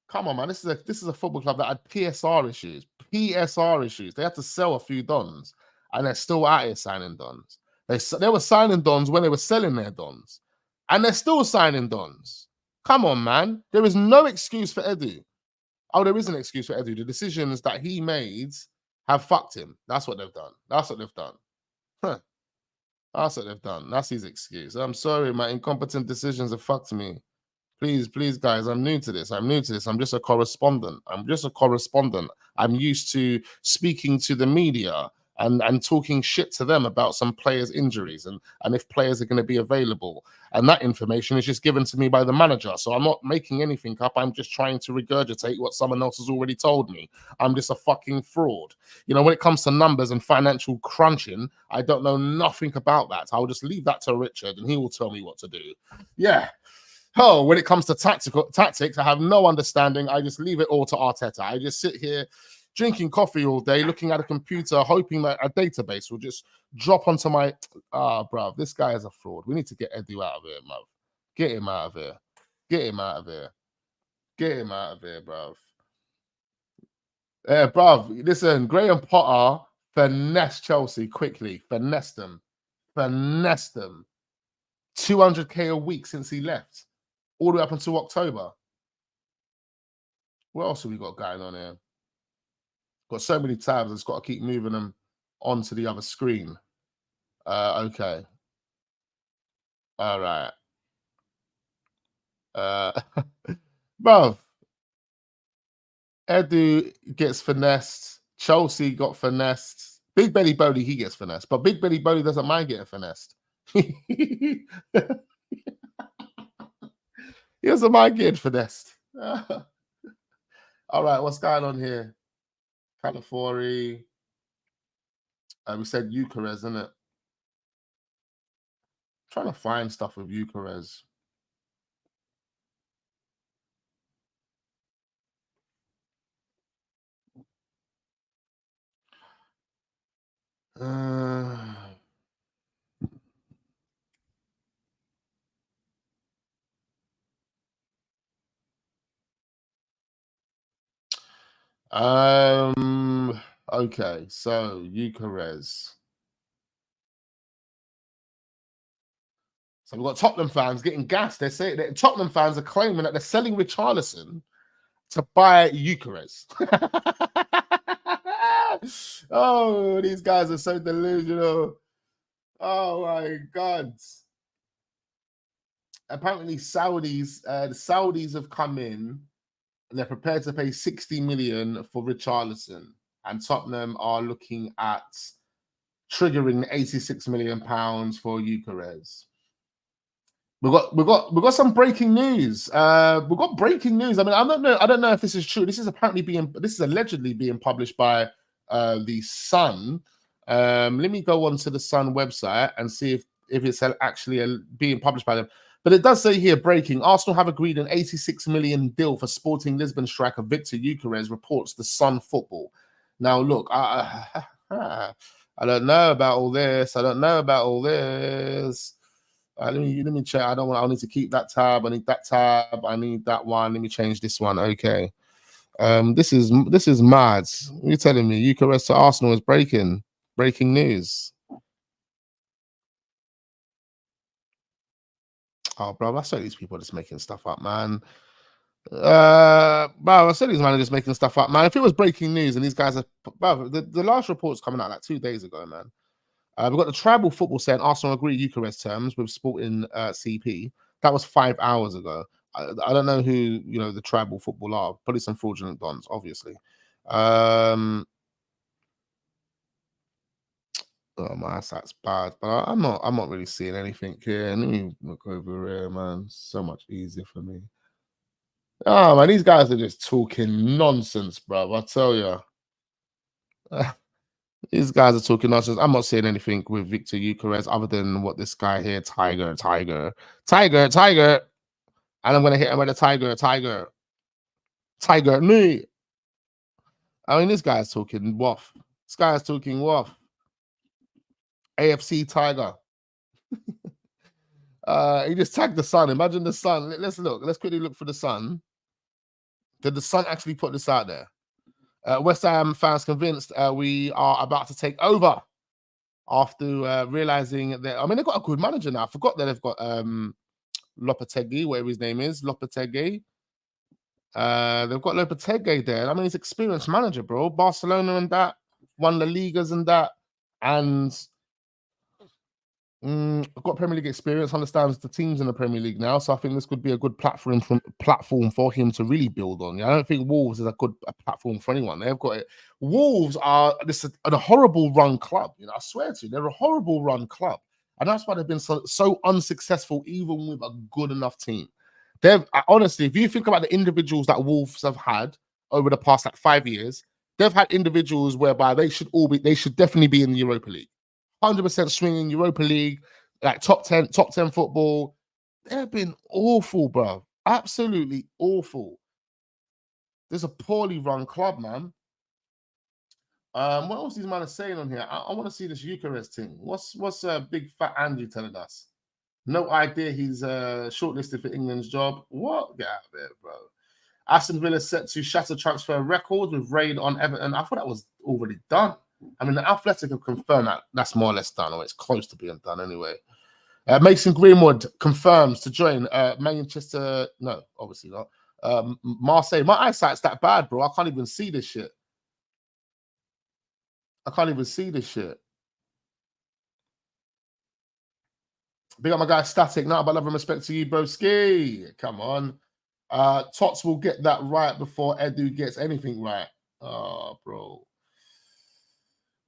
Come on, man. This is a football club that had PSR issues. They had to sell a few dons, and they're still out here signing dons. They were signing dons when they were selling their dons, and they're still signing dons. Come on, man. There is no excuse for Edu. Oh, there is an excuse for Edu. The decisions that he made have fucked him. That's what they've done. Huh. That's what they've done. That's his excuse. I'm sorry, my incompetent decisions have fucked me. Please, guys, I'm new to this. I'm just a correspondent. I'm used to speaking to the media and talking shit to them about some players' injuries and if players are going to be available. And that information is just given to me by the manager. So I'm not making anything up. I'm just trying to regurgitate what someone else has already told me. I'm just a fucking fraud. You know, when it comes to numbers and financial crunching, I don't know nothing about that. I'll just leave that to Richard and he will tell me what to do. Yeah. Oh, when it comes to tactics, I have no understanding. I just leave it all to Arteta. I just sit here drinking coffee all day, looking at a computer, hoping that a database will just drop onto my... bruv, this guy is a fraud. We need to get Edu out of here, bruv. Get him out of here. Bruv. Bruv, listen, Graham Potter finessed Chelsea quickly. Finessed them. 200K a week since he left, all the way up until October. What else have we got going on here? Got so many tabs, it's got to keep moving them onto the other screen. Okay. All right. Bro, Edu gets finessed. Chelsea got finessed. Big Belly Bodie, he gets finessed. But Big Belly Bodie doesn't mind getting finessed. He doesn't mind getting finessed. All right, what's going on here? Calafiori. We said Keres, isn't it? Trying to find stuff with Keres. Okay, so Keres. So we've got Tottenham fans getting gassed. They say that Tottenham fans are claiming that they're selling Richarlison to buy Keres. Oh, these guys are so delusional. Oh my God. Apparently, the Saudis have come in and they're prepared to pay 60 million for Richarlison. And Tottenham are looking at triggering 86 million pounds for Keres. We've got some breaking news. We've got breaking news. I mean, I don't know if this is true. This is allegedly being published by the Sun. Let me go onto the Sun website and see if it's actually being published by them. But it does say here, breaking: Arsenal have agreed an 86 million deal for Sporting Lisbon striker Victor Keres, reports the Sun Football. Now, look, I don't know about all this. Let me check. I need to keep that tab. I need that tab. I need that one. Let me change this one. Okay. This is mad. You're telling me Keres to Arsenal is breaking news. Oh, bro, I saw these people just making stuff up, man. Bro, I said these man are just making stuff up, man. If it was breaking news and these guys are, bro, the last report's coming out like 2 days ago, man. We've got the Tribal Football saying Arsenal agree Keres terms with Sporting CP. That was 5 hours ago. I don't know who the Tribal Football are. Probably some fraudulent dons, obviously. Oh, my eyesight's bad, but I'm not really seeing anything here. Let me look over here, man. So much easier for me. Oh man, these guys are just talking nonsense, bro. I tell you. These guys are talking nonsense. I'm not saying anything with Victor Keres other than what this guy here, Tiger. And I'm going to hit him with a Tiger, me. I mean, this guy's talking waff. AFC Tiger. He just tagged the Sun. Imagine the Sun. Let's look. Let's quickly look for the Sun. Did the Sun actually put this out there? West Ham fans convinced we are about to take over after realizing that. I mean, they've got a good manager now. I forgot that they've got Lopetegui, whatever his name is, Lopetegui. They've got Lopetegui there. I mean, he's an experienced manager, bro. Barcelona and that, won the Ligas and that, and got Premier League experience, understands the teams in the Premier League now. So I think this could be a good platform for him to really build on. I don't think Wolves is a good platform for anyone. They've got it. Wolves are a horrible run club. I swear to you, they're a horrible run club, and that's why they've been so unsuccessful, even with a good enough team. Honestly, if you think about the individuals that Wolves have had over the past 5 years, they've had individuals whereby they should definitely be in the Europa League. 100% swinging Europa League, like top 10 football. They've been awful, bro. Absolutely awful. There's a poorly run club, man. What else these man are saying on here? I want to see this Keres thing. What's Big Fat Andy telling us? No idea he's shortlisted for England's job. What? Get out of there, bro. Aston Villa set to shatter transfer record with raid on Everton. I thought that was already done. I mean, the Athletic have confirmed that that's more or less done, or it's close to being done anyway. Mason Greenwood confirms to join Manchester. No, obviously not. Marseille. My eyesight's that bad, bro. I can't even see this shit. I can't even see this shit. Big up my guy Static. Now, but love and respect to you, broski. Come on. Tots will get that right before Edu gets anything right. Oh, bro.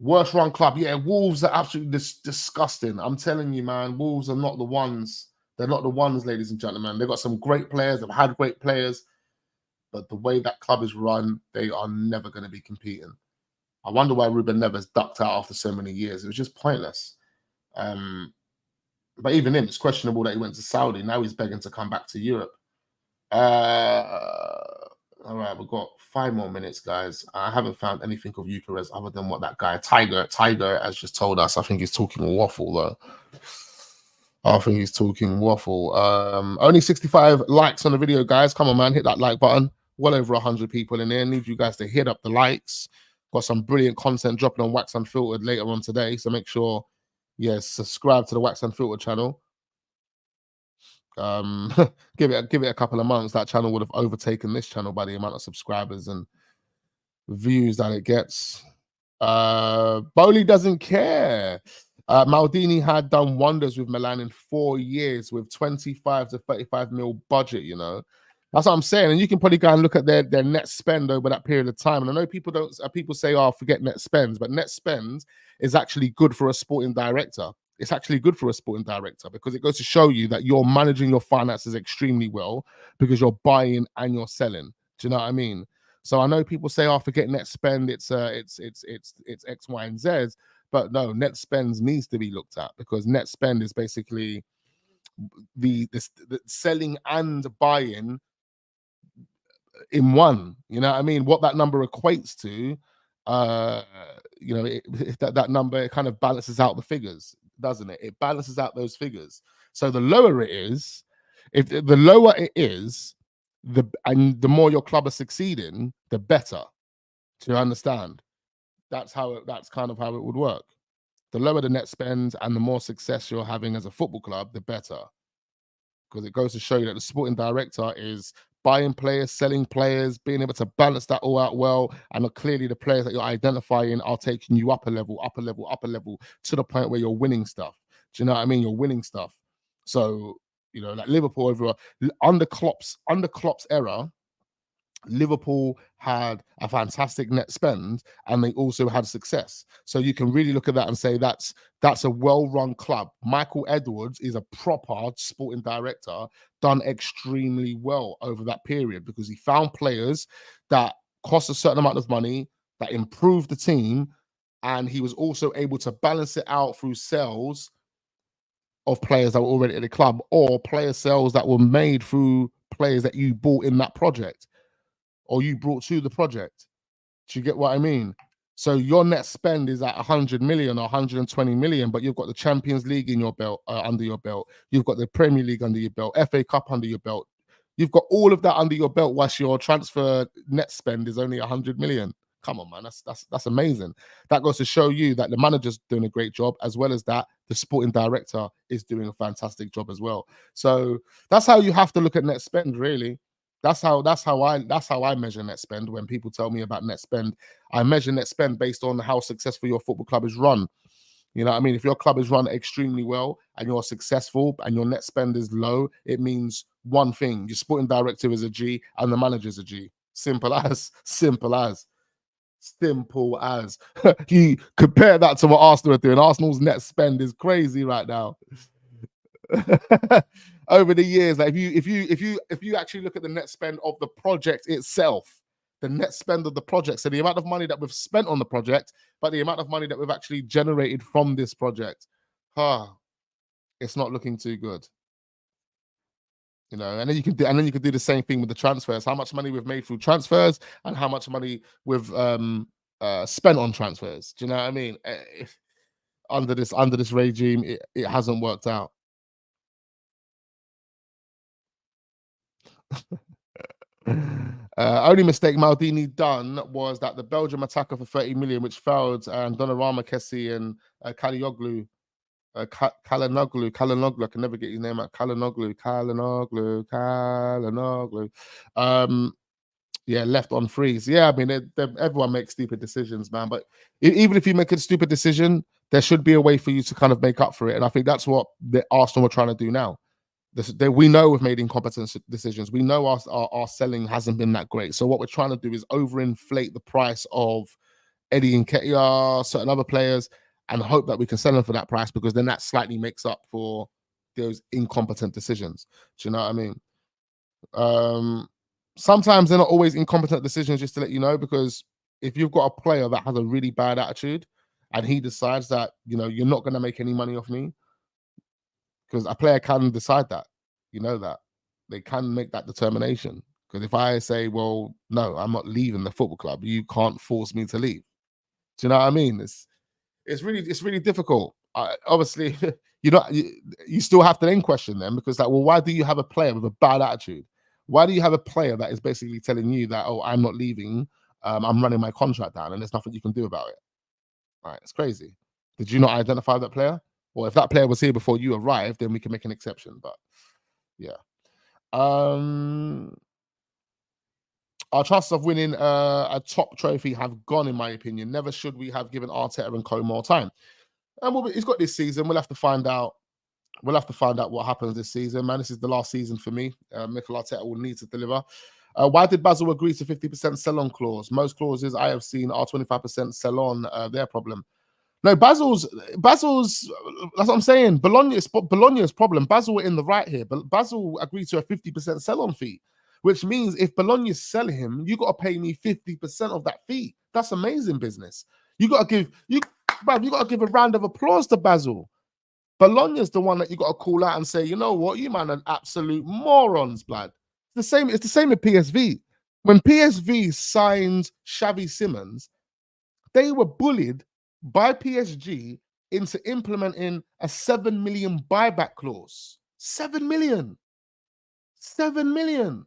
Worst run club. Yeah, Wolves are absolutely disgusting. I'm telling you, man. Wolves are not the ones. They're not the ones, ladies and gentlemen. They've got some great players. They've had great players. But the way that club is run, they are never going to be competing. I wonder why Ruben Neves ducked out after so many years. It was just pointless. But even him, it's questionable that he went to Saudi. Now he's begging to come back to Europe. All right, we've got 5 more minutes, guys. I haven't found anything of Eucharist other than what that guy Tiger has just told us. I think he's talking waffle, though. I think he's talking waffle. Only 65 likes on the video, guys. Come on, man. Hit that like button. Well over 100 people in there. Need you guys to hit up the likes. Got some brilliant content dropping on Wax Unfiltered later on today. So make sure, subscribe to the Wax Unfiltered channel. Give it a couple of months. That channel would have overtaken this channel by the amount of subscribers and views that it gets. Bowley doesn't care. Maldini had done wonders with Milan in 4 years with 25 to 35 mil budget, you know. That's what I'm saying. And you can probably go and look at their net spend over that period of time. And I know people say, oh, forget net spends, but net spend is actually good for a sporting director. It's actually good for a sporting director because it goes to show you that you're managing your finances extremely well because you're buying and you're selling. Do you know what I mean? So I know people say, oh, forget net spend, it's X, Y, and Z. But no, net spends needs to be looked at because net spend is basically the selling and buying in one. You know what I mean? What that number equates to, that number, it kind of balances out the figures, doesn't it? It balances out those figures. So the lower it is, the more your club is succeeding, the better. Do you understand? That's kind of how it would work. The lower the net spend and the more success you're having as a football club, the better. Because it goes to show you that the sporting director is buying players, selling players, being able to balance that all out well. And clearly the players that you're identifying are taking you up a level to the point where you're winning stuff. Do you know what I mean? You're winning stuff. So, like Liverpool under Klopp's era, Liverpool had a fantastic net spend and they also had success. So you can really look at that and say that's a well-run club. Michael Edwards is a proper sporting director, done extremely well over that period because he found players that cost a certain amount of money, that improved the team, and he was also able to balance it out through sales of players that were already at the club or player sales that were made through players that you bought in that project or you brought to the project. Do you get what I mean? So your net spend is at 100 million or 120 million, but you've got the Champions League in your belt, under your belt. You've got the Premier League under your belt, FA Cup under your belt. You've got all of that under your belt whilst your transfer net spend is only 100 million. Come on, man, that's amazing. That goes to show you that the manager's doing a great job, as well as that the sporting director is doing a fantastic job as well. So that's how you have to look at net spend, really. That's how I measure net spend. When people tell me about net spend, I measure net spend based on how successful your football club is run. You know what I mean? If your club is run extremely well and you're successful and your net spend is low, it means one thing: your sporting director is a G and the manager is a G. Simple as. You compare that to what Arsenal are doing. Arsenal's net spend is crazy right now. Over the years, like if you actually look at the net spend of the project itself, the net spend of the project, so the amount of money that we've spent on the project, but the amount of money that we've actually generated from this project, it's not looking too good. And then you can do the same thing with the transfers. How much money we've made through transfers and how much money we've spent on transfers. Do you know what I mean? Under this regime, it hasn't worked out. Only mistake Maldini done was that the Belgium attacker for 30 million, which failed, and Donnarumma, Kessie, and Kalioglu Kalanoglu. I can never get his name out. Kalanoglu. Yeah, left on freeze. Yeah, I mean, everyone makes stupid decisions, man. But even if you make a stupid decision, there should be a way for you to kind of make up for it. And I think that's what the Arsenal are trying to do now. We know we've made incompetent decisions. We know our selling hasn't been that great. So what we're trying to do is overinflate the price of Eddie and Nketiah, certain other players, and hope that we can sell them for that price, because then that slightly makes up for those incompetent decisions. Do you know what I mean? Sometimes they're not always incompetent decisions, just to let you know, because if you've got a player that has a really bad attitude and he decides that, you're not going to make any money off me, because a player can decide that, that they can make that determination. Because if I say, well, no, I'm not leaving the football club, you can't force me to leave. Do you know what I mean? It's really difficult. Obviously, you still have to then question them, because like, well, why do you have a player with a bad attitude? Why do you have a player that is basically telling you that, oh, I'm not leaving, I'm running my contract down, and there's nothing you can do about it? Right, it's crazy. Did you not identify that player? Or if that player was here before you arrived, then we can make an exception. But yeah. Our chances of winning a top trophy have gone, in my opinion. Never should we have given Arteta and co more time. And he's got this season. We'll have to find out. We'll have to find out what happens this season, man. This is the last season for me. Mikel Arteta will need to deliver. Why did Basel agree to 50% sell-on clause? Most clauses I have seen are 25% sell-on. Their problem. No, Basel's. That's what I'm saying. Bologna's problem. Basel were in the right here, but Basel agreed to a 50% sell-on fee, which means if Bologna sell him, you got to pay me 50% of that fee. That's amazing business. You got to give a round of applause to Basel. Bologna's the one that you got to call out and say, you know what, you man are absolute morons, blood. It's the same with PSV. When PSV signed Xavi Simons, they were bullied by PSG into implementing a 7 million buyback clause. 7 million. 7 million.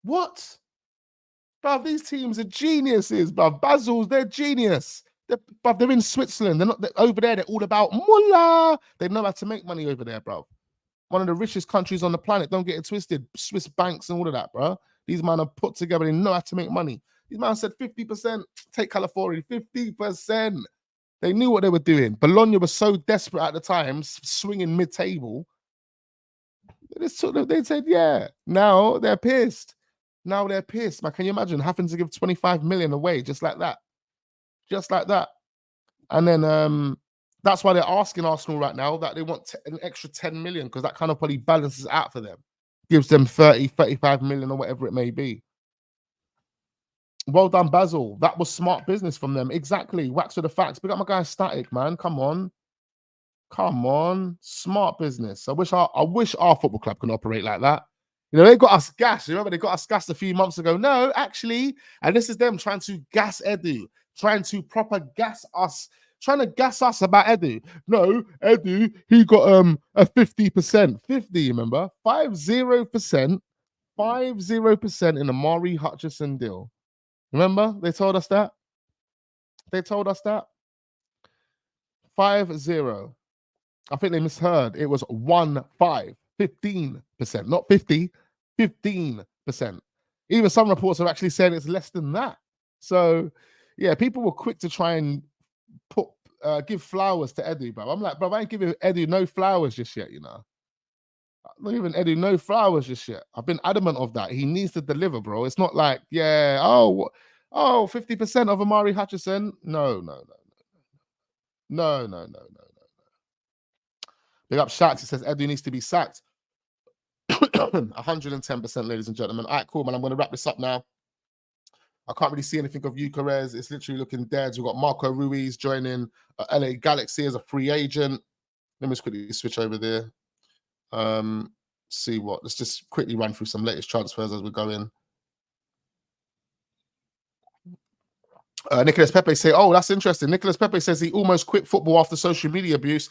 What? Bruv, these teams are geniuses, bruv. Basel's, they're genius. They're in Switzerland. They're over there. They're all about mullah. They know how to make money over there, bruv. One of the richest countries on the planet. Don't get it twisted. Swiss banks and all of that, bruv. These men are put together. They know how to make money. These men said 50%. Take Calafiori, 50%. They knew what they were doing. Bologna was so desperate at the time, swinging mid-table. They said, yeah. Now they're pissed. Man, can you imagine having to give 25 million away just like that? Just like that. And then that's why they're asking Arsenal right now that they want an extra 10 million, because that kind of probably balances out for them. Gives them 30, 35 million or whatever it may be. Well done, Basel. That was smart business from them. Exactly. Wax with the facts. Big up my guy Static, man. Come on. Smart business. I wish our football club can operate like that. They got us gassed. Remember, they got us gassed a few months ago. No, actually, and this is them trying to gas Edu, trying to proper gas us, trying to gas us about Edu. No, Edu, he got a 50%. 50, remember? 50%. 50% in Amari Hutchinson deal. Remember? They told us that. 5-0. I think they misheard. It was 1-5. 15%, not 50. 15%. Even some reports are actually saying it's less than that. So, yeah, people were quick to try and give flowers to Edu, bro. I'm like, bro, I ain't giving Edu no flowers just yet, I'm not giving Edu no flowers just yet. I've been adamant of that. He needs to deliver, bro. It's not like, 50% of Amari Hutchinson. No. Big up Shaq. It says Edu needs to be sacked. 110%, ladies and gentlemen. All right, cool, man. I'm going to wrap this up now. I can't really see anything of you, Keres. It's literally looking dead. We've got Marco Ruiz joining LA Galaxy as a free agent. Let me just quickly switch over there. See what. Let's just quickly run through some latest transfers as we go in. Nicholas Pepe say, oh, that's interesting. Nicholas Pepe says he almost quit football after social media abuse.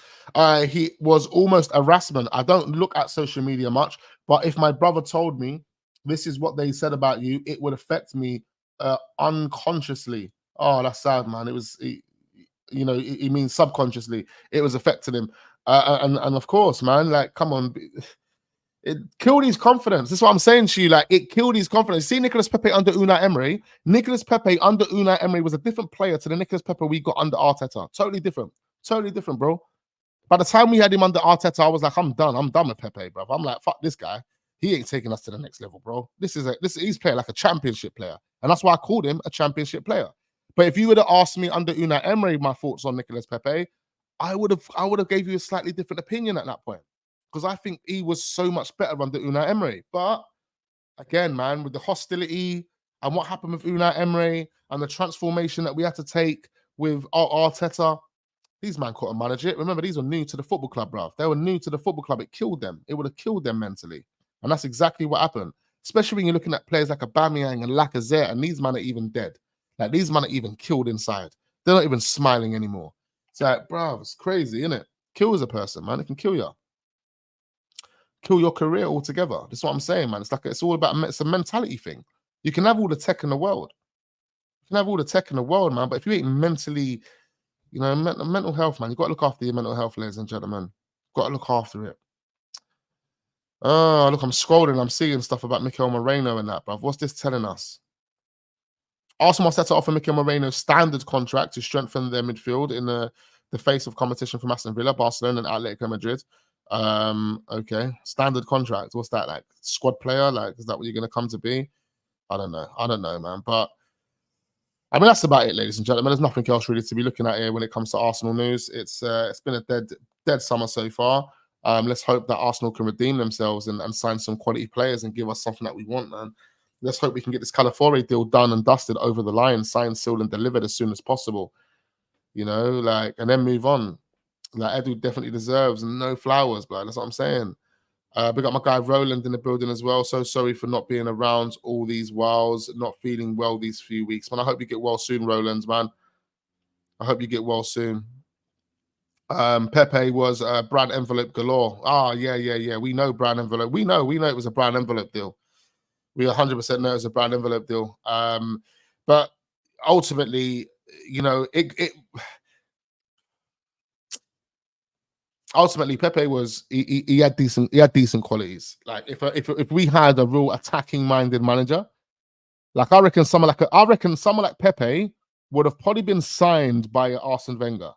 He was almost harassment. I don't look at social media much, but if my brother told me this is what they said about you, it would affect me unconsciously. Oh, that's sad, man. It was, he means subconsciously. It was affecting him. And of course, man, like, come on. It killed his confidence. That's what I'm saying to you. Like, it killed his confidence. See Nicolas Pepe under Unai Emery. Nicolas Pepe under Unai Emery was a different player to the Nicolas Pepe we got under Arteta. Totally different. Totally different, bro. By the time we had him under Arteta, I was like, I'm done. I'm done with Pepe, bro. I'm like, fuck this guy. He ain't taking us to the next level, bro. He's playing like a championship player. And that's why I called him a championship player. But if you would have asked me under Unai Emery my thoughts on Nicolas Pepe, I would have gave you a slightly different opinion at that point. Because I think he was so much better under Unai Emery. But again, man, with the hostility and what happened with Unai Emery and the transformation that we had to take with Arteta, these man couldn't manage it. Remember, these were new to the football club, bruv. They were new to the football club. It killed them. It would have killed them mentally. And that's exactly what happened. Especially when you're looking at players like Aubameyang and Lacazette, and these men are even dead. Like, these men are even killed inside. They're not even smiling anymore. It's like, bruv, it's crazy, isn't it? Kills a person, man. It can kill you. Kill your career altogether. That's what I'm saying, man. It's all about, it's a mentality thing. You can have all the tech in the world. You can have all the tech in the world, man. But if you ain't mentally, you know, mental health, man, you've got to look after your mental health, ladies and gentlemen. You've got to look after it. Oh, look, I'm scrolling. I'm seeing stuff about Mikel Moreno and that, bruv. What's this telling us? Arsenal set to offer Mikel Moreno standard contract to strengthen their midfield in the face of competition from Aston Villa, Barcelona, and Atletico Madrid. Okay, standard contract. What's that, like? Squad player? Like, is that what you're going to come to be? I don't know, man. But I mean, that's about it, ladies and gentlemen. There's nothing else really to be looking at here when it comes to Arsenal news. It's been a dead summer so far. Let's hope that Arsenal can redeem themselves and sign some quality players and give us something that we want, man. Let's hope we can get this Calafiori deal done and dusted over the line, signed, sealed, and delivered as soon as possible. You know, like, and then move on. Like, Edu definitely deserves no flowers, but that's what I'm saying. We got my guy Roland in the building as well. So sorry for not being around all these whiles, not feeling well these few weeks, man. I hope you get well soon, Roland, man. I hope you get well soon. Pepe was brand envelope galore. Yeah. We know brand envelope. We know it was a brand envelope deal. We 100% know it's a brand envelope deal. But ultimately, you know, ultimately Pepe was he had decent qualities. Like, if we had a real attacking minded manager, like, I reckon someone like Pepe would have probably been signed by Arsene Wenger.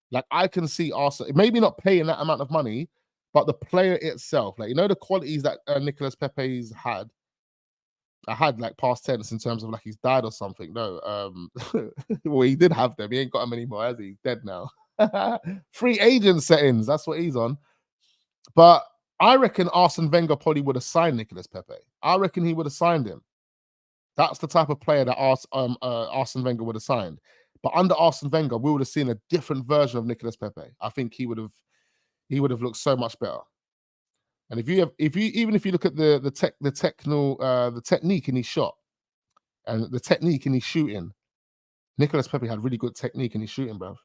Like, I can see Arsenal maybe not paying that amount of money, but the player itself, like, you know, the qualities that Nicolas Pepe's had. I had like past tense in terms of like he's died or something. No, well, he did have them. He ain't got them anymore, has he? He's dead now. Free agent settings. That's what he's on. But I reckon Arsene Wenger probably would have signed Nicolas Pepe. I reckon he would have signed him. That's the type of player that Arsene Wenger would have signed. But under Arsene Wenger, we would have seen a different version of Nicolas Pepe. I think he would have looked so much better. And if you look at the technique in his shot and the technique in his shooting, Nicolas Pepe had really good technique in his shooting, bro.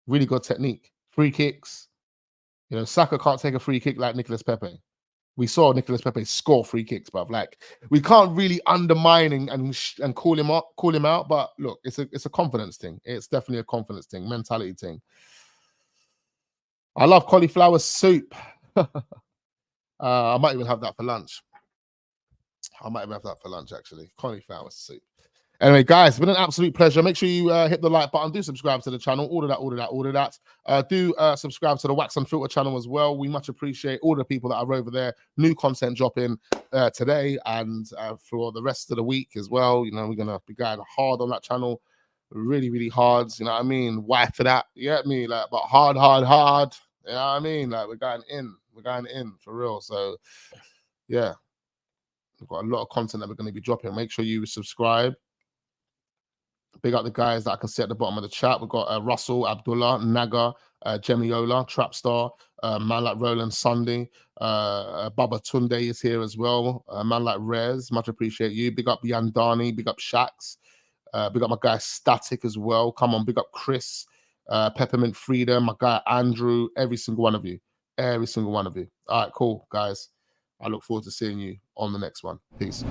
Really good technique. Free kicks. You know, Saka can't take a free kick like Nicolas Pepe. We saw Nicolas Pepe score free kicks, bruv. Like, we can't really undermine and call him out. But look, it's a confidence thing. It's definitely a confidence thing, mentality thing. I love cauliflower soup. I might even have that for lunch. Actually. Cauliflower soup. Anyway, guys, it's been an absolute pleasure. Make sure you hit the like button. Do subscribe to the channel. All of that. Do subscribe to the Wax and Filter channel as well. We much appreciate all the people that are over there. New content dropping today and for the rest of the week as well. You know, we're going to be going hard on that channel. Really, really hard. You know what I mean? Why for that? You get me? Like, but hard. You know what I mean? Like, we're going in for real. So, yeah. We've got a lot of content that we're going to be dropping. Make sure you subscribe. Big up the guys that I can see at the bottom of the chat. We've got Russell, Abdullah, Naga, Jemiola, Trapstar, man like Roland Sunday, Baba Tunde is here as well. Man like Rez, much appreciate you. Big up Yandani, big up Shax, big up my guy Static as well. Come on, big up Chris, Peppermint Freedom, my guy Andrew, every single one of you. All right, cool, guys. I look forward to seeing you on the next one. Peace.